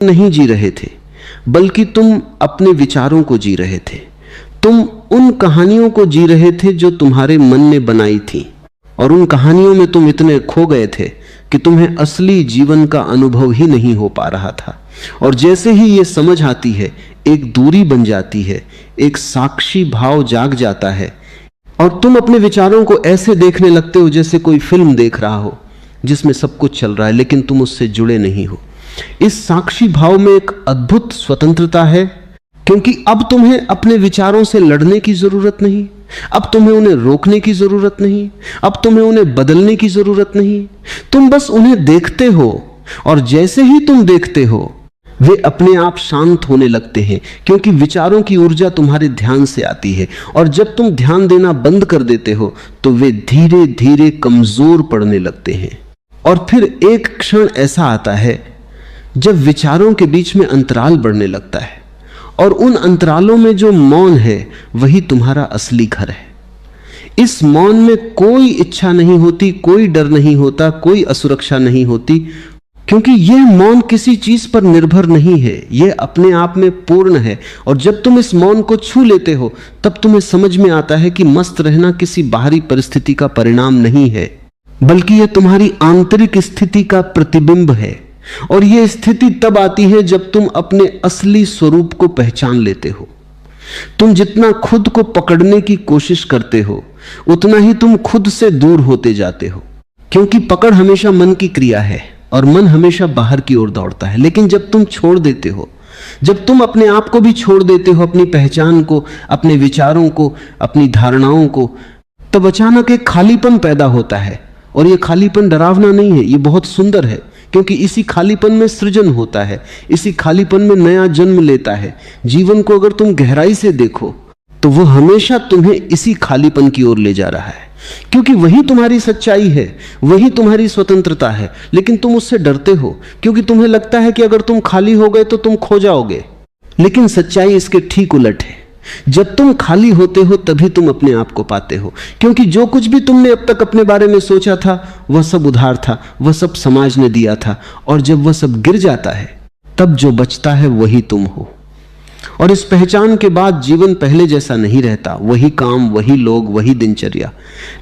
नहीं जी रहे थे, बल्कि तुम अपने विचारों को जी रहे थे। तुम उन कहानियों को जी रहे थे जो तुम्हारे मन ने बनाई थी, और उन कहानियों में तुम इतने खो गए थे कि तुम्हें असली जीवन का अनुभव ही नहीं हो पा रहा था। और जैसे ही ये समझ आती है, एक दूरी बन जाती है, एक साक्षी भाव जाग जाता है, और तुम अपने विचारों को ऐसे देखने लगते हो जैसे कोई फिल्म देख रहा हो जिसमें सब कुछ चल रहा है, लेकिन तुम उससे जुड़े नहीं हो। इस साक्षी भाव में एक अद्भुत स्वतंत्रता है, क्योंकि अब तुम्हें अपने विचारों से लड़ने की जरूरत नहीं, अब तुम्हें उन्हें रोकने की जरूरत नहीं, अब तुम्हें उन्हें बदलने की जरूरत नहीं। तुम बस उन्हें देखते हो, और जैसे ही तुम देखते हो वे अपने आप शांत होने लगते हैं, क्योंकि विचारों की ऊर्जा तुम्हारे ध्यान से आती है। और जब तुम ध्यान देना बंद कर देते हो तो वे धीरे धीरे कमजोर पड़ने लगते हैं। और फिर एक क्षण ऐसा आता है जब विचारों के बीच में अंतराल बढ़ने लगता है, और उन अंतरालों में जो मौन है वही तुम्हारा असली घर है। इस मौन में कोई इच्छा नहीं होती, कोई डर नहीं होता, कोई असुरक्षा नहीं होती, क्योंकि यह मौन किसी चीज पर निर्भर नहीं है, यह अपने आप में पूर्ण है। और जब तुम इस मौन को छू लेते हो तब तुम्हें समझ में आता है कि मस्त रहना किसी बाहरी परिस्थिति का परिणाम नहीं है, बल्कि यह तुम्हारी आंतरिक स्थिति का प्रतिबिंब है। और यह स्थिति तब आती है जब तुम अपने असली स्वरूप को पहचान लेते हो। तुम जितना खुद को पकड़ने की कोशिश करते हो उतना ही तुम खुद से दूर होते जाते हो, क्योंकि पकड़ हमेशा मन की क्रिया है और मन हमेशा बाहर की ओर दौड़ता है। लेकिन जब तुम छोड़ देते हो, जब तुम अपने आप को भी छोड़ देते हो, अपनी पहचान को, अपने विचारों को, अपनी धारणाओं को, तब अचानक एक खालीपन पैदा होता है। और यह खालीपन डरावना नहीं है, यह बहुत सुंदर है, क्योंकि इसी खालीपन में सृजन होता है, इसी खालीपन में नया जन्म लेता है। जीवन को अगर तुम गहराई से देखो तो वह हमेशा तुम्हें इसी खालीपन की ओर ले जा रहा है, क्योंकि वही तुम्हारी सच्चाई है, वही तुम्हारी स्वतंत्रता है। लेकिन तुम उससे डरते हो, क्योंकि तुम्हें लगता है कि अगर तुम खाली हो गए तो तुम खो जाओगे। लेकिन सच्चाई इसके ठीक उलट है। जब तुम खाली होते हो तभी तुम अपने आप को पाते हो, क्योंकि जो कुछ भी तुमने अब तक अपने बारे में सोचा था वह सब उधार था, वह सब समाज ने दिया था। और जब वह सब गिर जाता है तब जो बचता है वही तुम हो। और इस पहचान के बाद जीवन पहले जैसा नहीं रहता, वही काम, वही लोग, वही दिनचर्या।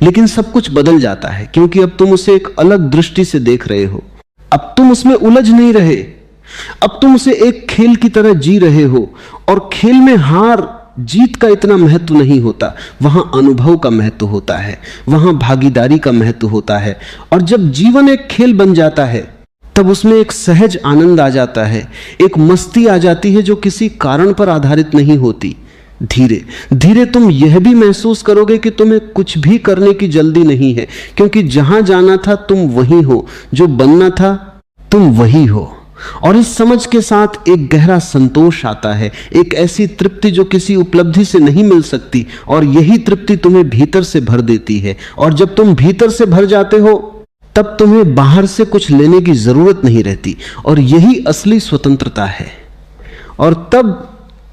लेकिन सब कुछ बदल जाता है, क्योंकि अब तुम उसे एक अलग दृष्टि से देख रहे हो। अब तुम उसमें उलझ नहीं रहे, अब तुम उसे एक खेल की तरह जी रहे हो। और खेल में हार जीत का इतना महत्व नहीं होता, वहां अनुभव का महत्व होता है, वहां भागीदारी का महत्व होता है। और जब जीवन एक खेल बन जाता है तब उसमें एक सहज आनंद आ जाता है, एक मस्ती आ जाती है जो किसी कारण पर आधारित नहीं होती। धीरे धीरे तुम यह भी महसूस करोगे कि तुम्हें कुछ भी करने की जल्दी नहीं है, क्योंकि जहां जाना था तुम वही हो, जो बनना था तुम वही हो। और इस समझ के साथ एक गहरा संतोष आता है, एक ऐसी तृप्ति जो किसी उपलब्धि से नहीं मिल सकती, और यही तृप्ति तुम्हें भीतर से भर देती है। और जब तुम भीतर से भर जाते हो तब तुम्हें बाहर से कुछ लेने की जरूरत नहीं रहती, और यही असली स्वतंत्रता है। और तब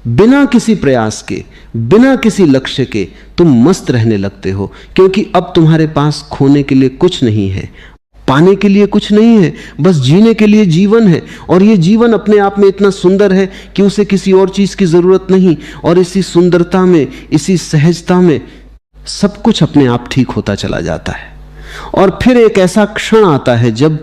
बिना किसी प्रयास के, बिना किसी लक्ष्य के तुम मस्त रहने लगते हो, क्योंकि अब तुम्हारे पास खोने के लिए कुछ नहीं है, पाने के लिए कुछ नहीं है, बस जीने के लिए जीवन है। और ये जीवन अपने आप में इतना सुंदर है कि उसे किसी और चीज की जरूरत नहीं। और इसी सुंदरता में, इसी सहजता में सब कुछ अपने आप ठीक होता चला जाता है। और फिर एक ऐसा क्षण आता है जब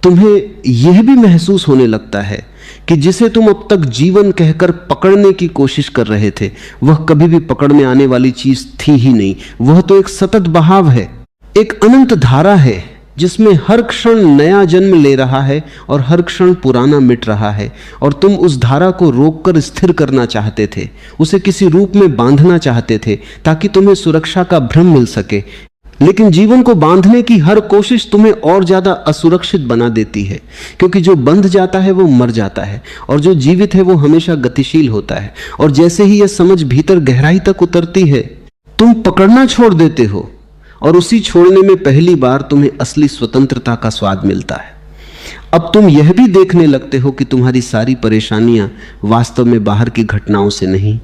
तुम्हें यह भी महसूस होने लगता है कि जिसे तुम अब तक जीवन कहकर पकड़ने की कोशिश कर रहे थे वह कभी भी पकड़ में आने वाली चीज थी ही नहीं। वह तो एक सतत बहाव है, एक अनंत धारा है, जिसमें हर क्षण नया जन्म ले रहा है और हर क्षण पुराना मिट रहा है। और तुम उस धारा को रोककर स्थिर करना चाहते थे, उसे किसी रूप में बांधना चाहते थे ताकि तुम्हें सुरक्षा का भ्रम मिल सके। लेकिन जीवन को बांधने की हर कोशिश तुम्हें और ज्यादा असुरक्षित बना देती है, क्योंकि जो बंध जाता है वो मर जाता है, और जो जीवित है वो हमेशा गतिशील होता है। और जैसे ही यह समझ भीतर गहराई तक उतरती है तुम पकड़ना छोड़ देते हो, और उसी छोड़ने में पहली बार तुम्हें असली स्वतंत्रता का स्वाद मिलता है। अब तुम यह भी देखने लगते हो कि तुम्हारी सारी परेशानियां वास्तव में बाहर की घटनाओं से नहीं,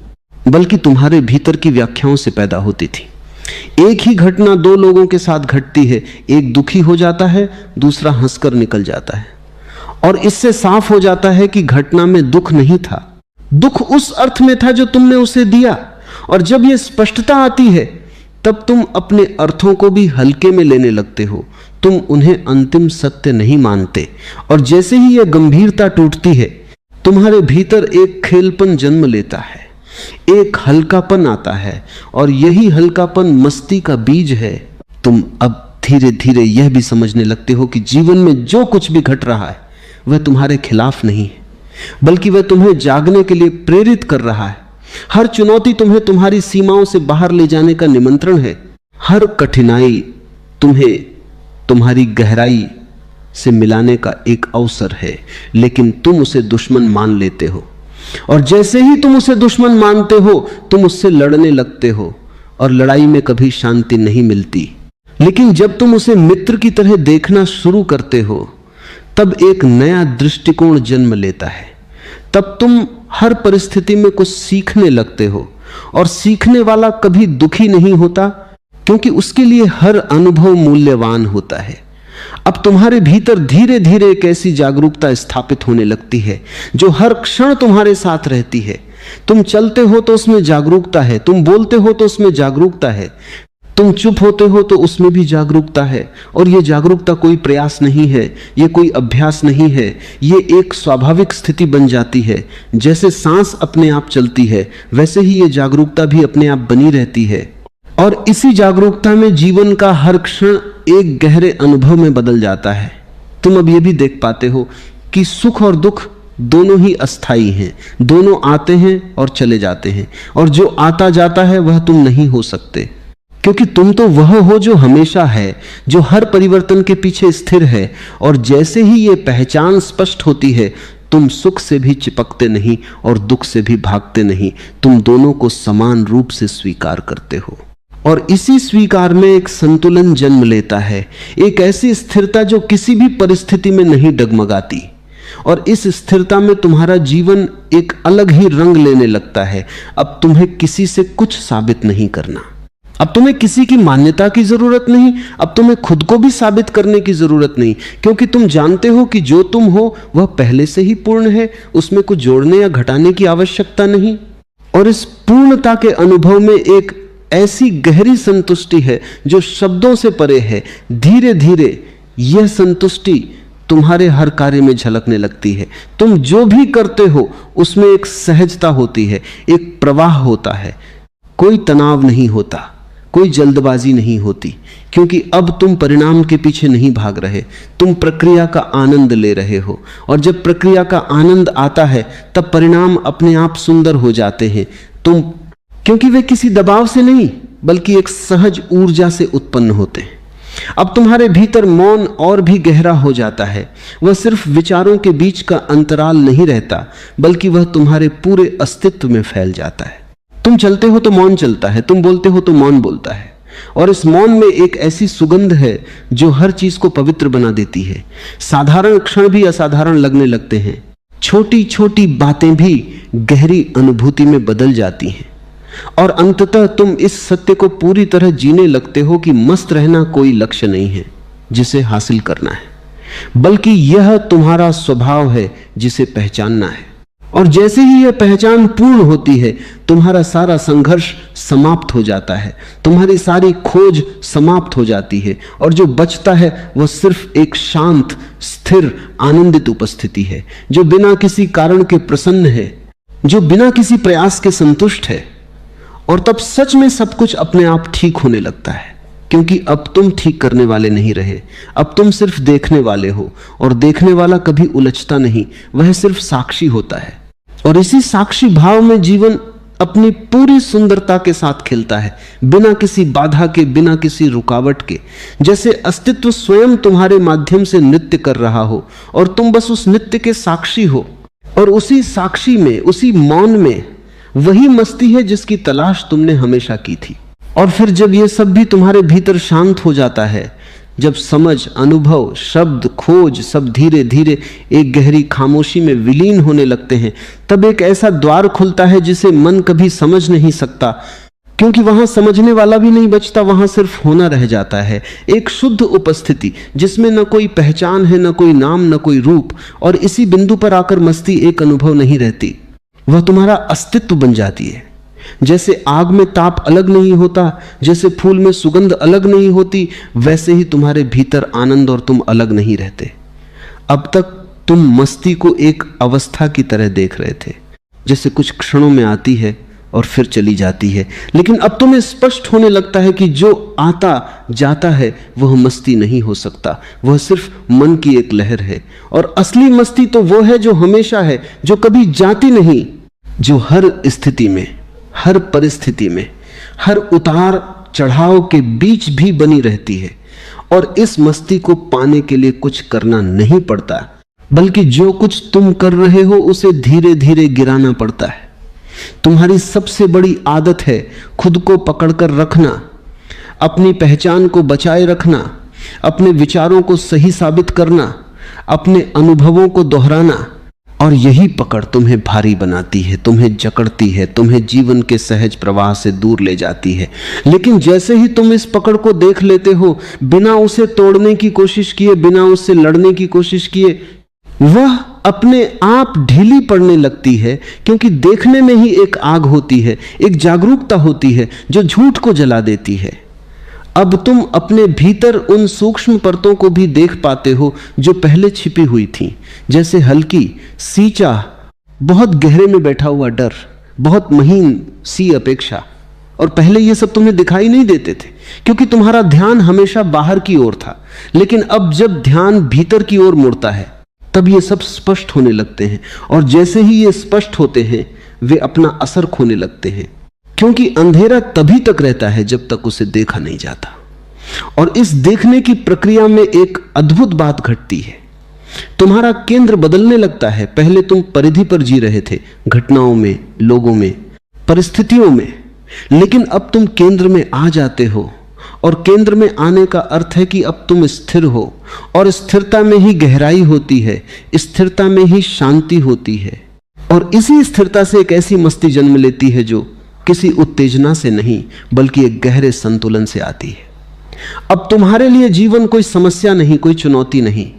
बल्कि तुम्हारे भीतर की व्याख्याओं से पैदा होती थी। एक ही घटना दो लोगों के साथ घटती है, एक दुखी हो जाता है, दूसरा हंसकर निकल जाता है। और इससे साफ हो जाता है कि घटना में दुख नहीं था, दुख उस अर्थ में था जो तुमने उसे दिया। और जब यह स्पष्टता आती है तब तुम अपने अर्थों को भी हल्के में लेने लगते हो, तुम उन्हें अंतिम सत्य नहीं मानते। और जैसे ही यह गंभीरता टूटती है, तुम्हारे भीतर एक खेलपन जन्म लेता है, एक हल्कापन आता है, और यही हल्कापन मस्ती का बीज है। तुम अब धीरे धीरे यह भी समझने लगते हो कि जीवन में जो कुछ भी घट रहा है वह तुम्हारे खिलाफ नहीं है, बल्कि वह तुम्हें जागने के लिए प्रेरित कर रहा है। हर चुनौती तुम्हें तुम्हारी सीमाओं से बाहर ले जाने का निमंत्रण है। हर कठिनाई तुम्हें तुम्हारी गहराई से मिलाने का एक अवसर है, लेकिन तुम उसे दुश्मन मान लेते हो। और जैसे ही तुम उसे दुश्मन मानते हो, तुम उससे लड़ने लगते हो, और लड़ाई में कभी शांति नहीं मिलती। लेकिन जब तुम उसे मित्र की तरह देखना शुरू करते हो, तब एक नया दृष्टिकोण जन्म लेता है। तब तुम हर परिस्थिति में कुछ सीखने लगते हो, और सीखने वाला कभी दुखी नहीं होता, क्योंकि उसके लिए हर अनुभव मूल्यवान होता है। अब तुम्हारे भीतर धीरे धीरे एक ऐसी जागरूकता स्थापित होने लगती है जो हर क्षण तुम्हारे साथ रहती है। तुम चलते हो तो उसमें जागरूकता है, तुम बोलते हो तो उसमें जागरूकता है, तुम चुप होते हो तो उसमें भी जागरूकता है। और यह जागरूकता कोई प्रयास नहीं है, यह कोई अभ्यास नहीं है, यह एक स्वाभाविक स्थिति बन जाती है। जैसे सांस अपने आप चलती है, वैसे ही यह जागरूकता भी अपने आप बनी रहती है। और इसी जागरूकता में जीवन का हर क्षण एक गहरे अनुभव में बदल जाता है। तुम अब यह भी देख पाते हो कि सुख और दुख दोनों ही अस्थाई हैं, दोनों आते हैं और चले जाते हैं, और जो आता जाता है वह तुम नहीं हो सकते, क्योंकि तुम तो वह हो जो हमेशा है, जो हर परिवर्तन के पीछे स्थिर है। और जैसे ही ये पहचान स्पष्ट होती है, तुम सुख से भी चिपकते नहीं और दुख से भी भागते नहीं, तुम दोनों को समान रूप से स्वीकार करते हो। और इसी स्वीकार में एक संतुलन जन्म लेता है, एक ऐसी स्थिरता जो किसी भी परिस्थिति में नहीं डगमगाती। और इस स्थिरता में तुम्हारा जीवन एक अलग ही रंग लेने लगता है। अब तुम्हें किसी से कुछ साबित नहीं करना, अब तुम्हें किसी की मान्यता की जरूरत नहीं, अब तुम्हें खुद को भी साबित करने की जरूरत नहीं, क्योंकि तुम जानते हो कि जो तुम हो वह पहले से ही पूर्ण है, उसमें कुछ जोड़ने या घटाने की आवश्यकता नहीं। और इस पूर्णता के अनुभव में एक ऐसी गहरी संतुष्टि है जो शब्दों से परे है। धीरे धीरे यह संतुष्टि तुम्हारे हर कार्य में झलकने लगती है। तुम जो भी करते हो उसमें एक सहजता होती है, एक प्रवाह होता है, कोई तनाव नहीं होता, कोई जल्दबाजी नहीं होती, क्योंकि अब तुम परिणाम के पीछे नहीं भाग रहे, तुम प्रक्रिया का आनंद ले रहे हो। और जब प्रक्रिया का आनंद आता है तब परिणाम अपने आप सुंदर हो जाते हैं। क्योंकि वे किसी दबाव से नहीं, बल्कि एक सहज ऊर्जा से उत्पन्न होते हैं। अब तुम्हारे भीतर मौन और भी गहरा हो जाता है। वह सिर्फ विचारों के बीच का अंतराल नहीं रहता, बल्कि वह तुम्हारे पूरे अस्तित्व में फैल जाता है। तुम चलते हो तो मौन चलता है, तुम बोलते हो तो मौन बोलता है। और इस मौन में एक ऐसी सुगंध है जो हर चीज को पवित्र बना देती है। साधारण क्षण भी असाधारण लगने लगते हैं, छोटी छोटी बातें भी गहरी अनुभूति में बदल जाती हैं। और अंततः तुम इस सत्य को पूरी तरह जीने लगते हो कि मस्त रहना कोई लक्ष्य नहीं है जिसे हासिल करना है, बल्कि यह तुम्हारा स्वभाव है जिसे पहचानना है। और जैसे ही यह पहचान पूर्ण होती है, तुम्हारा सारा संघर्ष समाप्त हो जाता है, तुम्हारी सारी खोज समाप्त हो जाती है, और जो बचता है वह सिर्फ एक शांत, स्थिर, आनंदित उपस्थिति है, जो बिना किसी कारण के प्रसन्न है, जो बिना किसी प्रयास के संतुष्ट है। और तब सच में सब कुछ अपने आप ठीक होने लगता है, क्योंकि अब तुम ठीक करने वाले नहीं रहे, अब तुम सिर्फ देखने वाले हो। और देखने वाला कभी उलझता नहीं, वह सिर्फ साक्षी होता है। और इसी साक्षी भाव में जीवन अपनी पूरी सुंदरता के साथ खिलता है, बिना किसी बाधा के, बिना किसी रुकावट के। जैसे अस्तित्व स्वयं तुम्हारे माध्यम से नृत्य कर रहा हो और तुम बस उस नृत्य के साक्षी हो। और उसी साक्षी में, उसी मौन में वही मस्ती है जिसकी तलाश तुमने हमेशा की थी। और फिर जब यह सब भी तुम्हारे भीतर शांत हो जाता है, जब समझ, अनुभव, शब्द, खोज सब धीरे धीरे एक गहरी खामोशी में विलीन होने लगते हैं, तब एक ऐसा द्वार खुलता है जिसे मन कभी समझ नहीं सकता, क्योंकि वहां समझने वाला भी नहीं बचता, वहां सिर्फ होना रह जाता है, एक शुद्ध उपस्थिति जिसमें न कोई पहचान है, न कोई नाम, न कोई रूप। और इसी बिंदु पर आकर मस्ती एक अनुभव नहीं रहती, वह तुम्हारा अस्तित्व बन जाती है। जैसे आग में ताप अलग नहीं होता, जैसे फूल में सुगंध अलग नहीं होती, वैसे ही तुम्हारे भीतर आनंद और तुम अलग नहीं रहते। अब तक तुम मस्ती को एक अवस्था की तरह देख रहे थे, जैसे कुछ क्षणों में आती है और फिर चली जाती है, लेकिन अब तुम्हें स्पष्ट होने लगता है कि जो आता जाता है वह मस्ती नहीं हो सकता, वह सिर्फ मन की एक लहर है। और असली मस्ती तो वो है जो हमेशा है, जो कभी जाती नहीं, जो हर स्थिति में, हर परिस्थिति में, हर उतार चढ़ाव के बीच भी बनी रहती है। और इस मस्ती को पाने के लिए कुछ करना नहीं पड़ता, बल्कि जो कुछ तुम कर रहे हो उसे धीरे धीरे गिराना पड़ता है। तुम्हारी सबसे बड़ी आदत है खुद को पकड़कर रखना, अपनी पहचान को बचाए रखना, अपने विचारों को सही साबित करना, अपने अनुभवों को दोहराना। और यही पकड़ तुम्हें भारी बनाती है, तुम्हें जकड़ती है, तुम्हें जीवन के सहज प्रवाह से दूर ले जाती है। लेकिन जैसे ही तुम इस पकड़ को देख लेते हो, बिना उसे तोड़ने की कोशिश किए, बिना उससे लड़ने की कोशिश किए, वह अपने आप ढीली पड़ने लगती है। क्योंकि देखने में ही एक आग होती है, एक जागरूकता होती है जो झूठ को जला देती है। अब तुम अपने भीतर उन सूक्ष्म परतों को भी देख पाते हो जो पहले छिपी हुई थीं, जैसे हल्की सी चाह, बहुत गहरे में बैठा हुआ डर, बहुत महीन सी अपेक्षा। और पहले ये सब तुम्हें दिखाई नहीं देते थे, क्योंकि तुम्हारा ध्यान हमेशा बाहर की ओर था। लेकिन अब जब ध्यान भीतर की ओर मुड़ता है, तब ये सब स्पष्ट होने लगते हैं। और जैसे ही ये स्पष्ट होते हैं, वे अपना असर खोने लगते हैं। क्योंकि अंधेरा तभी तक रहता है जब तक उसे देखा नहीं जाता। और इस देखने की प्रक्रिया में एक अद्भुत बात घटती है, तुम्हारा केंद्र बदलने लगता है। पहले तुम परिधि पर जी रहे थे, घटनाओं में, लोगों में, परिस्थितियों में, लेकिन अब तुम केंद्र में आ जाते हो। और केंद्र में आने का अर्थ है कि अब तुम स्थिर हो, और स्थिरता में ही गहराई होती है, स्थिरता में ही शांति होती है। और इसी स्थिरता से एक ऐसी मस्ती जन्म लेती है जो किसी उत्तेजना से नहीं, बल्कि एक गहरे संतुलन से आती है। अब तुम्हारे लिए जीवन कोई समस्या नहीं, कोई चुनौती नहीं,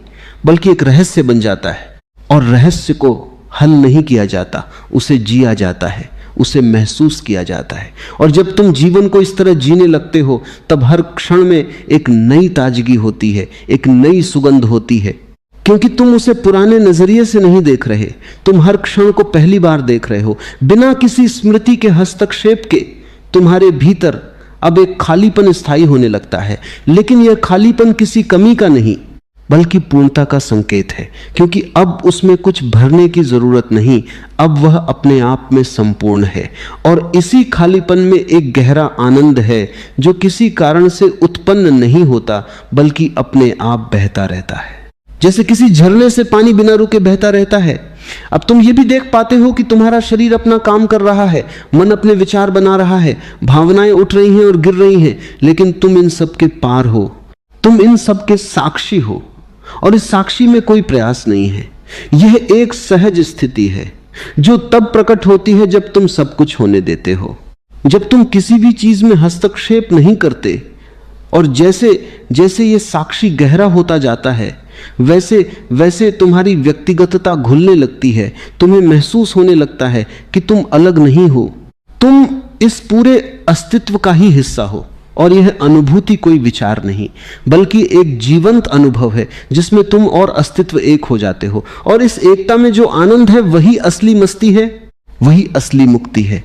बल्कि एक रहस्य बन जाता है। और रहस्य को हल नहीं किया जाता, उसे जिया जाता है, उसे महसूस किया जाता है। और जब तुम जीवन को इस तरह जीने लगते हो, तब हर क्षण में एक नई ताजगी होती है, एक नई सुगंध होती है। क्योंकि तुम उसे पुराने नजरिए से नहीं देख रहे, तुम हर क्षण को पहली बार देख रहे हो। बिना किसी स्मृति के हस्तक्षेप के तुम्हारे भीतर अब एक खालीपन स्थायी होने लगता है। लेकिन यह खालीपन किसी कमी का नहीं, बल्कि पूर्णता का संकेत है। क्योंकि अब उसमें कुछ भरने की जरूरत नहीं, अब वह अपने आप में संपूर्ण है। और इसी खालीपन में एक गहरा आनंद है जो किसी कारण से उत्पन्न नहीं होता, बल्कि अपने आप बहता रहता है। जैसे किसी झरने से पानी बिना रुके बहता रहता है। अब तुम ये भी देख पाते हो कि तुम्हारा शरीर अपना काम कर रहा है, मन अपने विचार बना रहा है, भावनाएं उठ रही हैं और गिर रही हैं, लेकिन तुम इन सब के पार हो, तुम इन सब के साक्षी हो। और इस साक्षी में कोई प्रयास नहीं है। यह एक सहज स्थिति है जो तब प्रकट होती है जब तुम सब कुछ होने देते हो, जब तुम किसी भी चीज में हस्तक्षेप नहीं करते। और जैसे जैसे ये साक्षी गहरा होता जाता है, वैसे वैसे तुम्हारी व्यक्तिगतता घुलने लगती है। तुम्हें महसूस होने लगता है कि तुम अलग नहीं हो, तुम इस पूरे अस्तित्व का ही हिस्सा हो। और यह अनुभूति कोई विचार नहीं, बल्कि एक जीवंत अनुभव है जिसमें तुम और अस्तित्व एक हो जाते हो। और इस एकता में जो आनंद है, वही असली मस्ती है, वही असली मुक्ति है।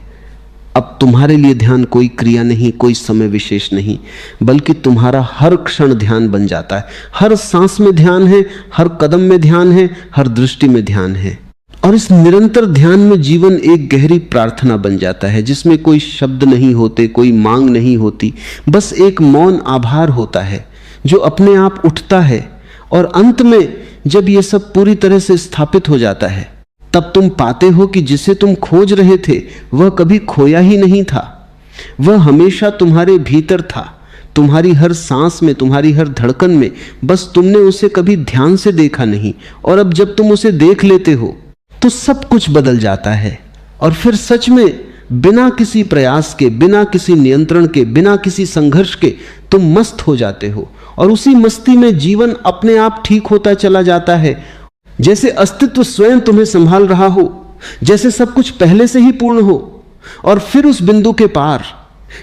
अब तुम्हारे लिए ध्यान कोई क्रिया नहीं, कोई समय विशेष नहीं, बल्कि तुम्हारा हर क्षण ध्यान बन जाता है। हर सांस में ध्यान है, हर कदम में ध्यान है, हर दृष्टि में ध्यान है। और इस निरंतर ध्यान में जीवन एक गहरी प्रार्थना बन जाता है, जिसमें कोई शब्द नहीं होते, कोई मांग नहीं होती, बस एक मौन आभार होता है जो अपने आप उठता है। और अंत में जब ये सब पूरी तरह से स्थापित हो जाता है, तब तुम पाते हो कि जिसे तुम खोज रहे थे वह कभी खोया ही नहीं था, वह हमेशा तुम्हारे भीतर था, तुम्हारी हर सांस में, तुम्हारी हर धड़कन में। बस तुमने उसे कभी ध्यान से देखा नहीं। और अब जब तुम उसे देख लेते हो तो सब कुछ बदल जाता है। और फिर सच में बिना किसी प्रयास के, बिना किसी नियंत्रण के, बिना किसी संघर्ष के तुम मस्त हो जाते हो और उसी मस्ती में जीवन अपने आप ठीक होता चला जाता है, जैसे अस्तित्व स्वयं तुम्हें संभाल रहा हो, जैसे सब कुछ पहले से ही पूर्ण हो। और फिर उस बिंदु के पार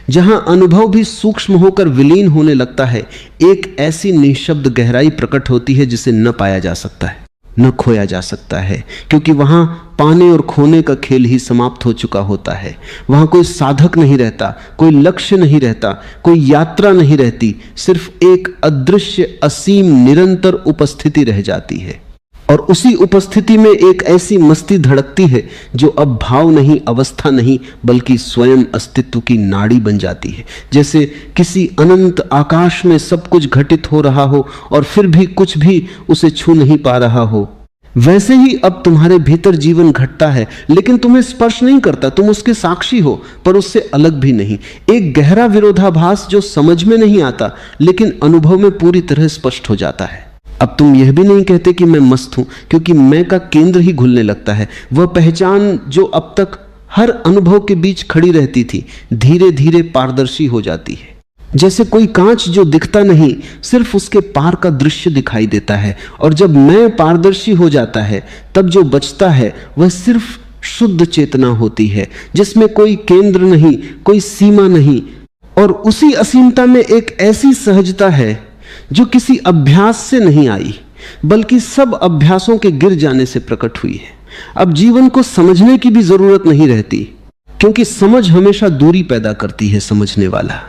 जहां अनुभव भी सूक्ष्म होकर विलीन होने लगता है, एक ऐसी निःशब्द गहराई प्रकट होती है जिसे न पाया जा सकता है, न खोया जा सकता है, क्योंकि वहां पाने और खोने का खेल ही समाप्त हो चुका होता है। वहां कोई साधक नहीं रहता, कोई लक्ष्य नहीं रहता, कोई यात्रा नहीं रहती, सिर्फ एक अदृश्य असीम निरंतर उपस्थिति रह जाती है। और उसी उपस्थिति में एक ऐसी मस्ती धड़कती है जो अब भाव नहीं, अवस्था नहीं, बल्कि स्वयं अस्तित्व की नाड़ी बन जाती है। जैसे किसी अनंत आकाश में सब कुछ घटित हो रहा हो और फिर भी कुछ भी उसे छू नहीं पा रहा हो, वैसे ही अब तुम्हारे भीतर जीवन घटता है, लेकिन तुम्हें स्पर्श नहीं करता, तुम उसके साक्षी हो पर उससे अलग भी नहीं। एक गहरा विरोधाभास जो समझ में नहीं आता लेकिन अनुभव में पूरी तरह स्पष्ट हो जाता है। अब तुम यह भी नहीं कहते कि मैं मस्त हूं, क्योंकि मैं का केंद्र ही घुलने लगता है। वह पहचान जो अब तक हर अनुभव के बीच खड़ी रहती थी, धीरे धीरे पारदर्शी हो जाती है। जैसे कोई कांच जो दिखता नहीं, सिर्फ उसके पार का दृश्य दिखाई देता है। और जब मैं पारदर्शी हो जाता है, तब जो बचता है वह सिर्फ शुद्ध चेतना होती है, जिसमें कोई केंद्र नहीं, कोई सीमा नहीं। और उसी असीमता में एक ऐसी सहजता है जो किसी अभ्यास से नहीं आई, बल्कि सब अभ्यासों के गिर जाने से प्रकट हुई है। अब जीवन को समझने की भी जरूरत नहीं रहती, क्योंकि समझ हमेशा दूरी पैदा करती है समझने वाला,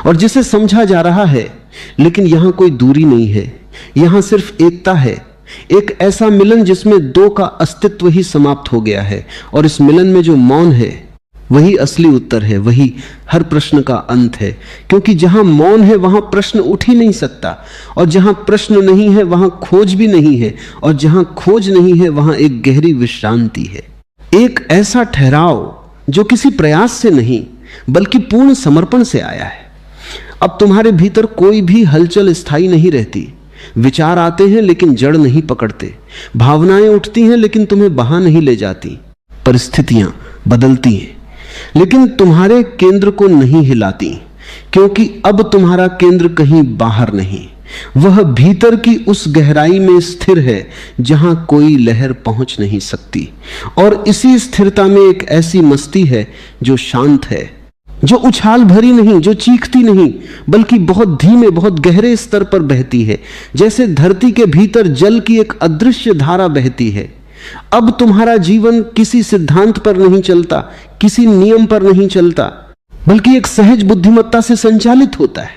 और जिसे समझा जा रहा है। लेकिन यहां कोई दूरी नहीं है, यहां सिर्फ एकता है, एक ऐसा मिलन जिसमें दो का अस्तित्व ही समाप्त हो गया है। और इस मिलन में जो मौन है वही असली उत्तर है, वही हर प्रश्न का अंत है। क्योंकि जहां मौन है वहां प्रश्न उठ ही नहीं सकता, और जहां प्रश्न नहीं है वहां खोज भी नहीं है, और जहां खोज नहीं है वहां एक गहरी विश्रांति है, एक ऐसा ठहराव जो किसी प्रयास से नहीं बल्कि पूर्ण समर्पण से आया है। अब तुम्हारे भीतर कोई भी हलचल स्थायी नहीं रहती। विचार आते हैं लेकिन जड़ नहीं पकड़ते, भावनाएं उठती हैं लेकिन तुम्हें बहा नहीं ले जाती, परिस्थितियां बदलती हैं लेकिन तुम्हारे केंद्र को नहीं हिलाती, क्योंकि अब तुम्हारा केंद्र कहीं बाहर नहीं, वह भीतर की उस गहराई में स्थिर है जहां कोई लहर पहुंच नहीं सकती। और इसी स्थिरता में एक ऐसी मस्ती है जो शांत है, जो उछाल भरी नहीं, जो चीखती नहीं, बल्कि बहुत धीमे, बहुत गहरे स्तर पर बहती है, जैसे धरती के भीतर जल की एक अदृश्य धारा बहती है। अब तुम्हारा जीवन किसी सिद्धांत पर नहीं चलता, किसी नियम पर नहीं चलता, बल्कि एक सहज बुद्धिमत्ता से संचालित होता है,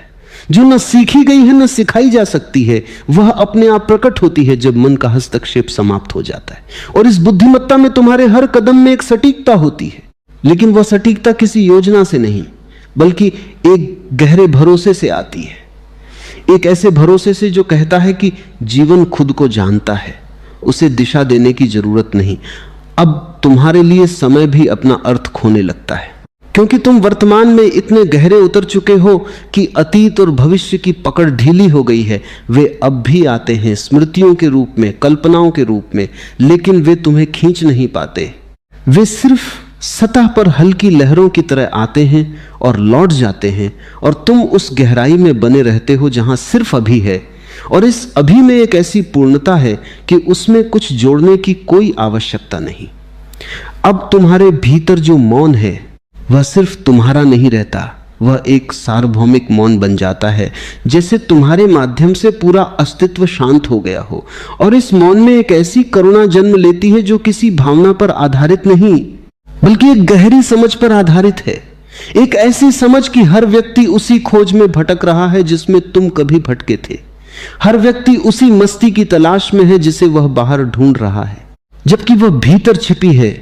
जो न सीखी गई है न सिखाई जा सकती है। वह अपने आप प्रकट होती है जब मन का हस्तक्षेप समाप्त हो जाता है। और इस बुद्धिमत्ता में तुम्हारे हर कदम में एक सटीकता होती है, लेकिन वह सटीकता किसी योजना से नहीं, बल्कि एक गहरे भरोसे से आती है। एक ऐसे भरोसे से जो कहता है कि जीवन खुद को जानता है, उसे दिशा देने की जरूरत नहीं। अब तुम्हारे लिए समय भी अपना अर्थ खोने लगता है, क्योंकि तुम वर्तमान में इतने गहरे उतर चुके हो कि अतीत और भविष्य की पकड़ ढीली हो गई है। वे अब भी आते हैं स्मृतियों के रूप में, कल्पनाओं के रूप में, लेकिन वे तुम्हें खींच नहीं पाते। वे सिर्फ सतह पर हल्की लहरों की तरह आते हैं और लौट जाते हैं, और तुम उस गहराई में बने रहते हो जहां सिर्फ अभी है। और इस अभी में एक ऐसी पूर्णता है कि उसमें कुछ जोड़ने की कोई आवश्यकता नहीं। अब तुम्हारे भीतर जो मौन है वह सिर्फ तुम्हारा नहीं रहता, वह एक सार्वभौमिक मौन बन जाता है, जैसे तुम्हारे माध्यम से पूरा अस्तित्व शांत हो गया हो। और इस मौन में एक ऐसी करुणा जन्म लेती है जो किसी भावना पर आधारित नहीं, बल्कि एक गहरी समझ पर आधारित है। एक ऐसी समझ कि हर व्यक्ति उसी खोज में भटक रहा है जिसमें तुम कभी भटके थे। हर व्यक्ति उसी मस्ती की तलाश में है जिसे वह बाहर ढूंढ रहा है, जबकि वह भीतर छिपी है।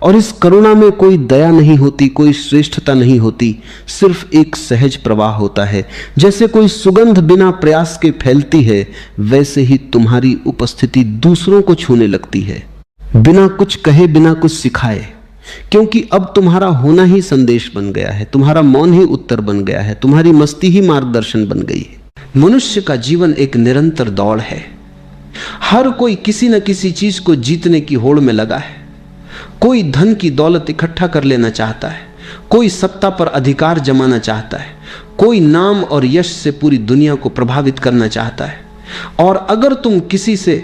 और इस करुणा में कोई दया नहीं होती, कोई श्रेष्ठता नहीं होती, सिर्फ एक सहज प्रवाह होता है। जैसे कोई सुगंध बिना प्रयास के फैलती है, वैसे ही तुम्हारी उपस्थिति दूसरों को छूने लगती है, बिना कुछ कहे, बिना कुछ सिखाए। क्योंकि अब तुम्हारा होना ही संदेश बन गया है, तुम्हारा मौन ही उत्तर बन गया है, तुम्हारी मस्ती ही मार्गदर्शन बन गई है। मनुष्य का जीवन एक निरंतर दौड़ है। हर कोई किसी न किसी चीज को जीतने की होड़ में लगा है। कोई धन की दौलत इकट्ठा कर लेना चाहता है, कोई सत्ता पर अधिकार जमाना चाहता है, कोई नाम और यश से पूरी दुनिया को प्रभावित करना चाहता है। और अगर तुम किसी से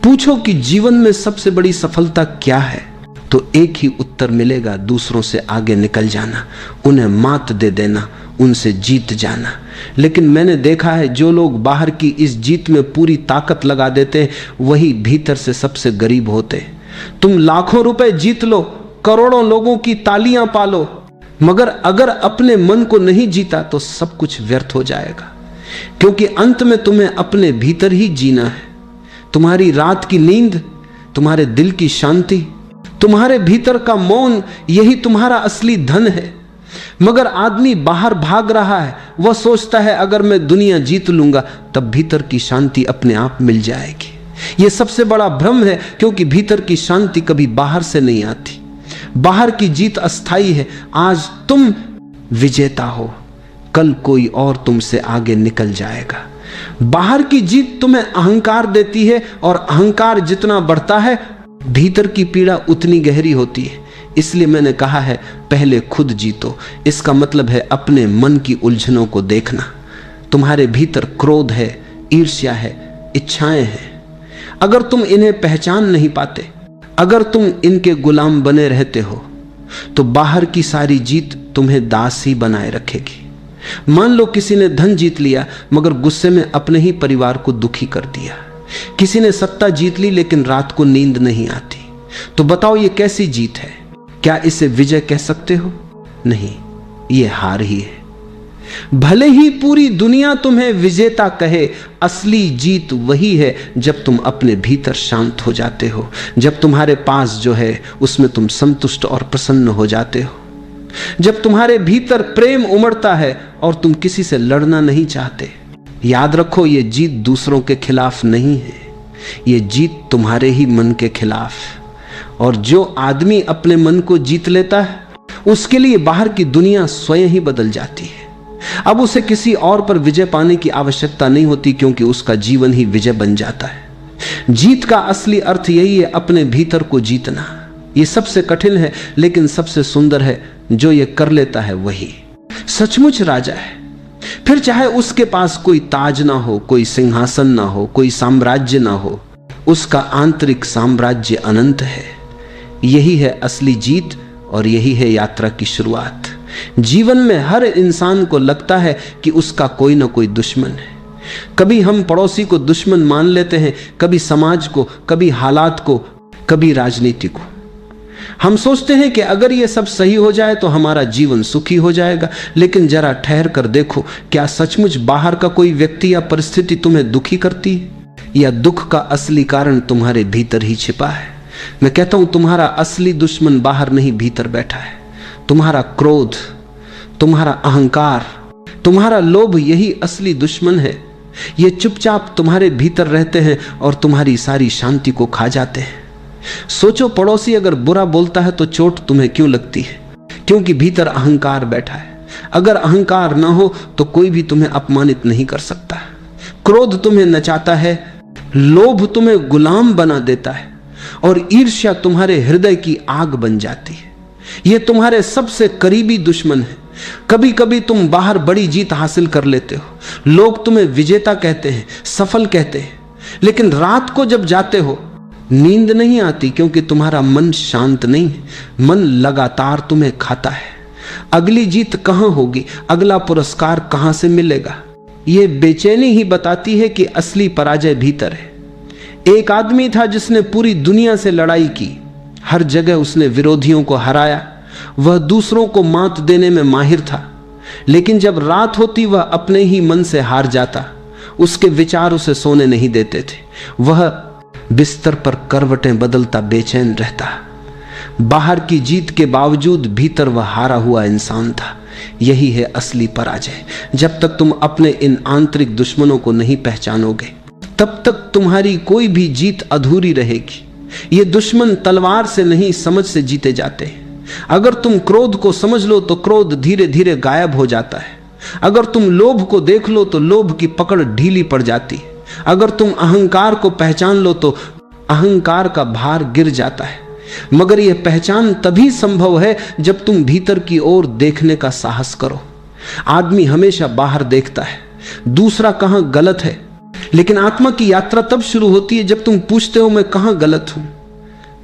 पूछो कि जीवन में सबसे बड़ी सफलता क्या है, तो एक ही उत्तर मिलेगा, दूसरों से आगे निकल जाना, उन्हें मात दे देना, उनसे जीत जाना। लेकिन मैंने देखा है जो लोग बाहर की इस जीत में पूरी ताकत लगा देते हैं, वही भीतर से सबसे गरीब होते। तुम लाखों रुपए जीत लो, करोड़ों लोगों की तालियां पालो, मगर अगर अपने मन को नहीं जीता तो सब कुछ व्यर्थ हो जाएगा। क्योंकि अंत में तुम्हें अपने भीतर ही जीना है। तुम्हारी रात की नींद, तुम्हारे दिल की शांति, तुम्हारे भीतर का मौन, यही तुम्हारा असली धन है। मगर आदमी बाहर भाग रहा है, वह सोचता है अगर मैं दुनिया जीत लूंगा तब भीतर की शांति अपने आप मिल जाएगी। यह सबसे बड़ा भ्रम है, क्योंकि भीतर की शांति कभी बाहर से नहीं आती। बाहर की जीत अस्थाई है। आज तुम विजेता हो, कल कोई और तुमसे आगे निकल जाएगा। बाहर की जीत तुम्हें अहंकार देती है, और अहंकार जितना बढ़ता है भीतर की पीड़ा उतनी गहरी होती है। इसलिए मैंने कहा है पहले खुद जीतो। इसका मतलब है अपने मन की उलझनों को देखना। तुम्हारे भीतर क्रोध है, ईर्ष्या है, इच्छाएं हैं। अगर तुम इन्हें पहचान नहीं पाते, अगर तुम इनके गुलाम बने रहते हो, तो बाहर की सारी जीत तुम्हें दास ही बनाए रखेगी। मान लो किसी ने धन जीत लिया मगर गुस्से में अपने ही परिवार को दुखी कर दिया। किसी ने सत्ता जीत ली लेकिन रात को नींद नहीं आती। तो बताओ ये कैसी जीत है? क्या इसे विजय कह सकते हो? नहीं, ये हार ही है। भले ही पूरी दुनिया तुम्हें विजेता कहे, असली जीत वही है जब तुम अपने भीतर शांत हो जाते हो, जब तुम्हारे पास जो है उसमें तुम संतुष्ट और प्रसन्न हो जाते हो, जब तुम्हारे भीतर प्रेम उमड़ता है और तुम किसी से लड़ना नहीं चाहते। याद रखो, ये जीत दूसरों के खिलाफ नहीं है, ये जीत तुम्हारे ही मन के खिलाफ। और जो आदमी अपने मन को जीत लेता है उसके लिए बाहर की दुनिया स्वयं ही बदल जाती है। अब उसे किसी और पर विजय पाने की आवश्यकता नहीं होती, क्योंकि उसका जीवन ही विजय बन जाता है। जीत का असली अर्थ यही है, अपने भीतर को जीतना। ये सबसे कठिन है लेकिन सबसे सुंदर है। जो ये कर लेता है वही सचमुच राजा है। फिर चाहे उसके पास कोई ताज ना हो, कोई सिंहासन ना हो, कोई साम्राज्य ना हो, उसका आंतरिक साम्राज्य अनंत है। यही है असली जीत और यही है यात्रा की शुरुआत। जीवन में हर इंसान को लगता है कि उसका कोई ना कोई दुश्मन है। कभी हम पड़ोसी को दुश्मन मान लेते हैं, कभी समाज को, कभी हालात को, कभी राजनीति को। हम सोचते हैं कि अगर ये सब सही हो जाए तो हमारा जीवन सुखी हो जाएगा। लेकिन जरा ठहर कर देखो, क्या सचमुच बाहर का कोई व्यक्ति या परिस्थिति तुम्हें दुखी करती है? या दुख का असली कारण तुम्हारे भीतर ही छिपा है? मैं कहता हूं तुम्हारा असली दुश्मन बाहर नहीं, भीतर बैठा है। तुम्हारा क्रोध, तुम्हारा अहंकार, तुम्हारा लोभ, यही असली दुश्मन है। ये चुपचाप तुम्हारे भीतर रहते हैं और तुम्हारी सारी शांति को खा जाते हैं। सोचो, पड़ोसी अगर बुरा बोलता है तो चोट तुम्हें क्यों लगती है? क्योंकि भीतर अहंकार बैठा है। अगर अहंकार ना हो तो कोई भी तुम्हें अपमानित नहीं कर सकता। क्रोध तुम्हें नचाता है, लोभ तुम्हें गुलाम बना देता है, और ईर्ष्या तुम्हारे हृदय की आग बन जाती है। ये तुम्हारे सबसे करीबी दुश्मन है। कभी कभी तुम बाहर बड़ी जीत हासिल कर लेते हो, लोग तुम्हें विजेता कहते हैं, सफल कहते हैं, लेकिन रात को जब जाते हो नींद नहीं आती, क्योंकि तुम्हारा मन शांत नहीं है। मन लगातार तुम्हें खाता है। अगली जीत कहां होगी, अगला पुरस्कार कहां से मिलेगा? ये बेचैनी ही बताती है कि असली पराजय भीतर है। एक आदमी था जिसने पूरी दुनिया से लड़ाई की, हर जगह उसने विरोधियों को हराया, वह दूसरों को मात देने में माहिर था। लेकिन जब रात होती वह अपने ही मन से हार जाता। उसके विचार उसे सोने नहीं देते थे। वह बिस्तर पर करवटें बदलता बेचैन रहता। बाहर की जीत के बावजूद भीतर वह हारा हुआ इंसान था। यही है असली पराजय। जब तक तुम अपने इन आंतरिक दुश्मनों को नहीं पहचानोगे तब तक तुम्हारी कोई भी जीत अधूरी रहेगी। ये दुश्मन तलवार से नहीं, समझ से जीते जाते हैं। अगर तुम क्रोध को समझ लो तो क्रोध धीरे धीरे गायब हो जाता है। अगर तुम लोभ को देख लो तो लोभ की पकड़ ढीली पड़ जाती है। अगर तुम अहंकार को पहचान लो तो अहंकार का भार गिर जाता है। मगर यह पहचान तभी संभव है जब तुम भीतर की ओर देखने का साहस करो। आदमी हमेशा बाहर देखता है, दूसरा कहां गलत है, लेकिन आत्मा की यात्रा तब शुरू होती है जब तुम पूछते हो मैं कहां गलत हूं,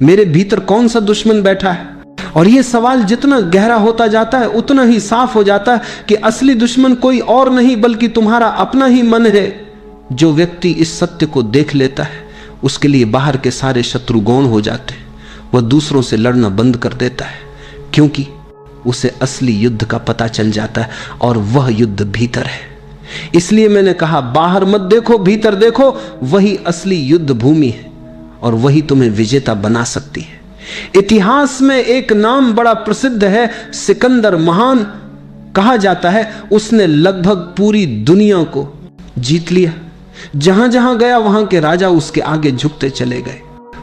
मेरे भीतर कौन सा दुश्मन बैठा है। और यह सवाल जितना गहरा होता जाता है उतना ही साफ हो जाता है कि असली दुश्मन कोई और नहीं बल्कि तुम्हारा अपना ही मन है। जो व्यक्ति इस सत्य को देख लेता है उसके लिए बाहर के सारे शत्रु गौण हो जाते हैं। वह दूसरों से लड़ना बंद कर देता है क्योंकि उसे असली युद्ध का पता चल जाता है और वह युद्ध भीतर है। इसलिए मैंने कहा बाहर मत देखो, भीतर देखो, वही असली युद्ध भूमि है और वही तुम्हें विजेता बना सकती है। इतिहास में एक नाम बड़ा प्रसिद्ध है, सिकंदर महान कहा जाता है। उसने लगभग पूरी दुनिया को जीत लिया। जहां जहां गया वहां के राजा उसके आगे झुकते चले गए।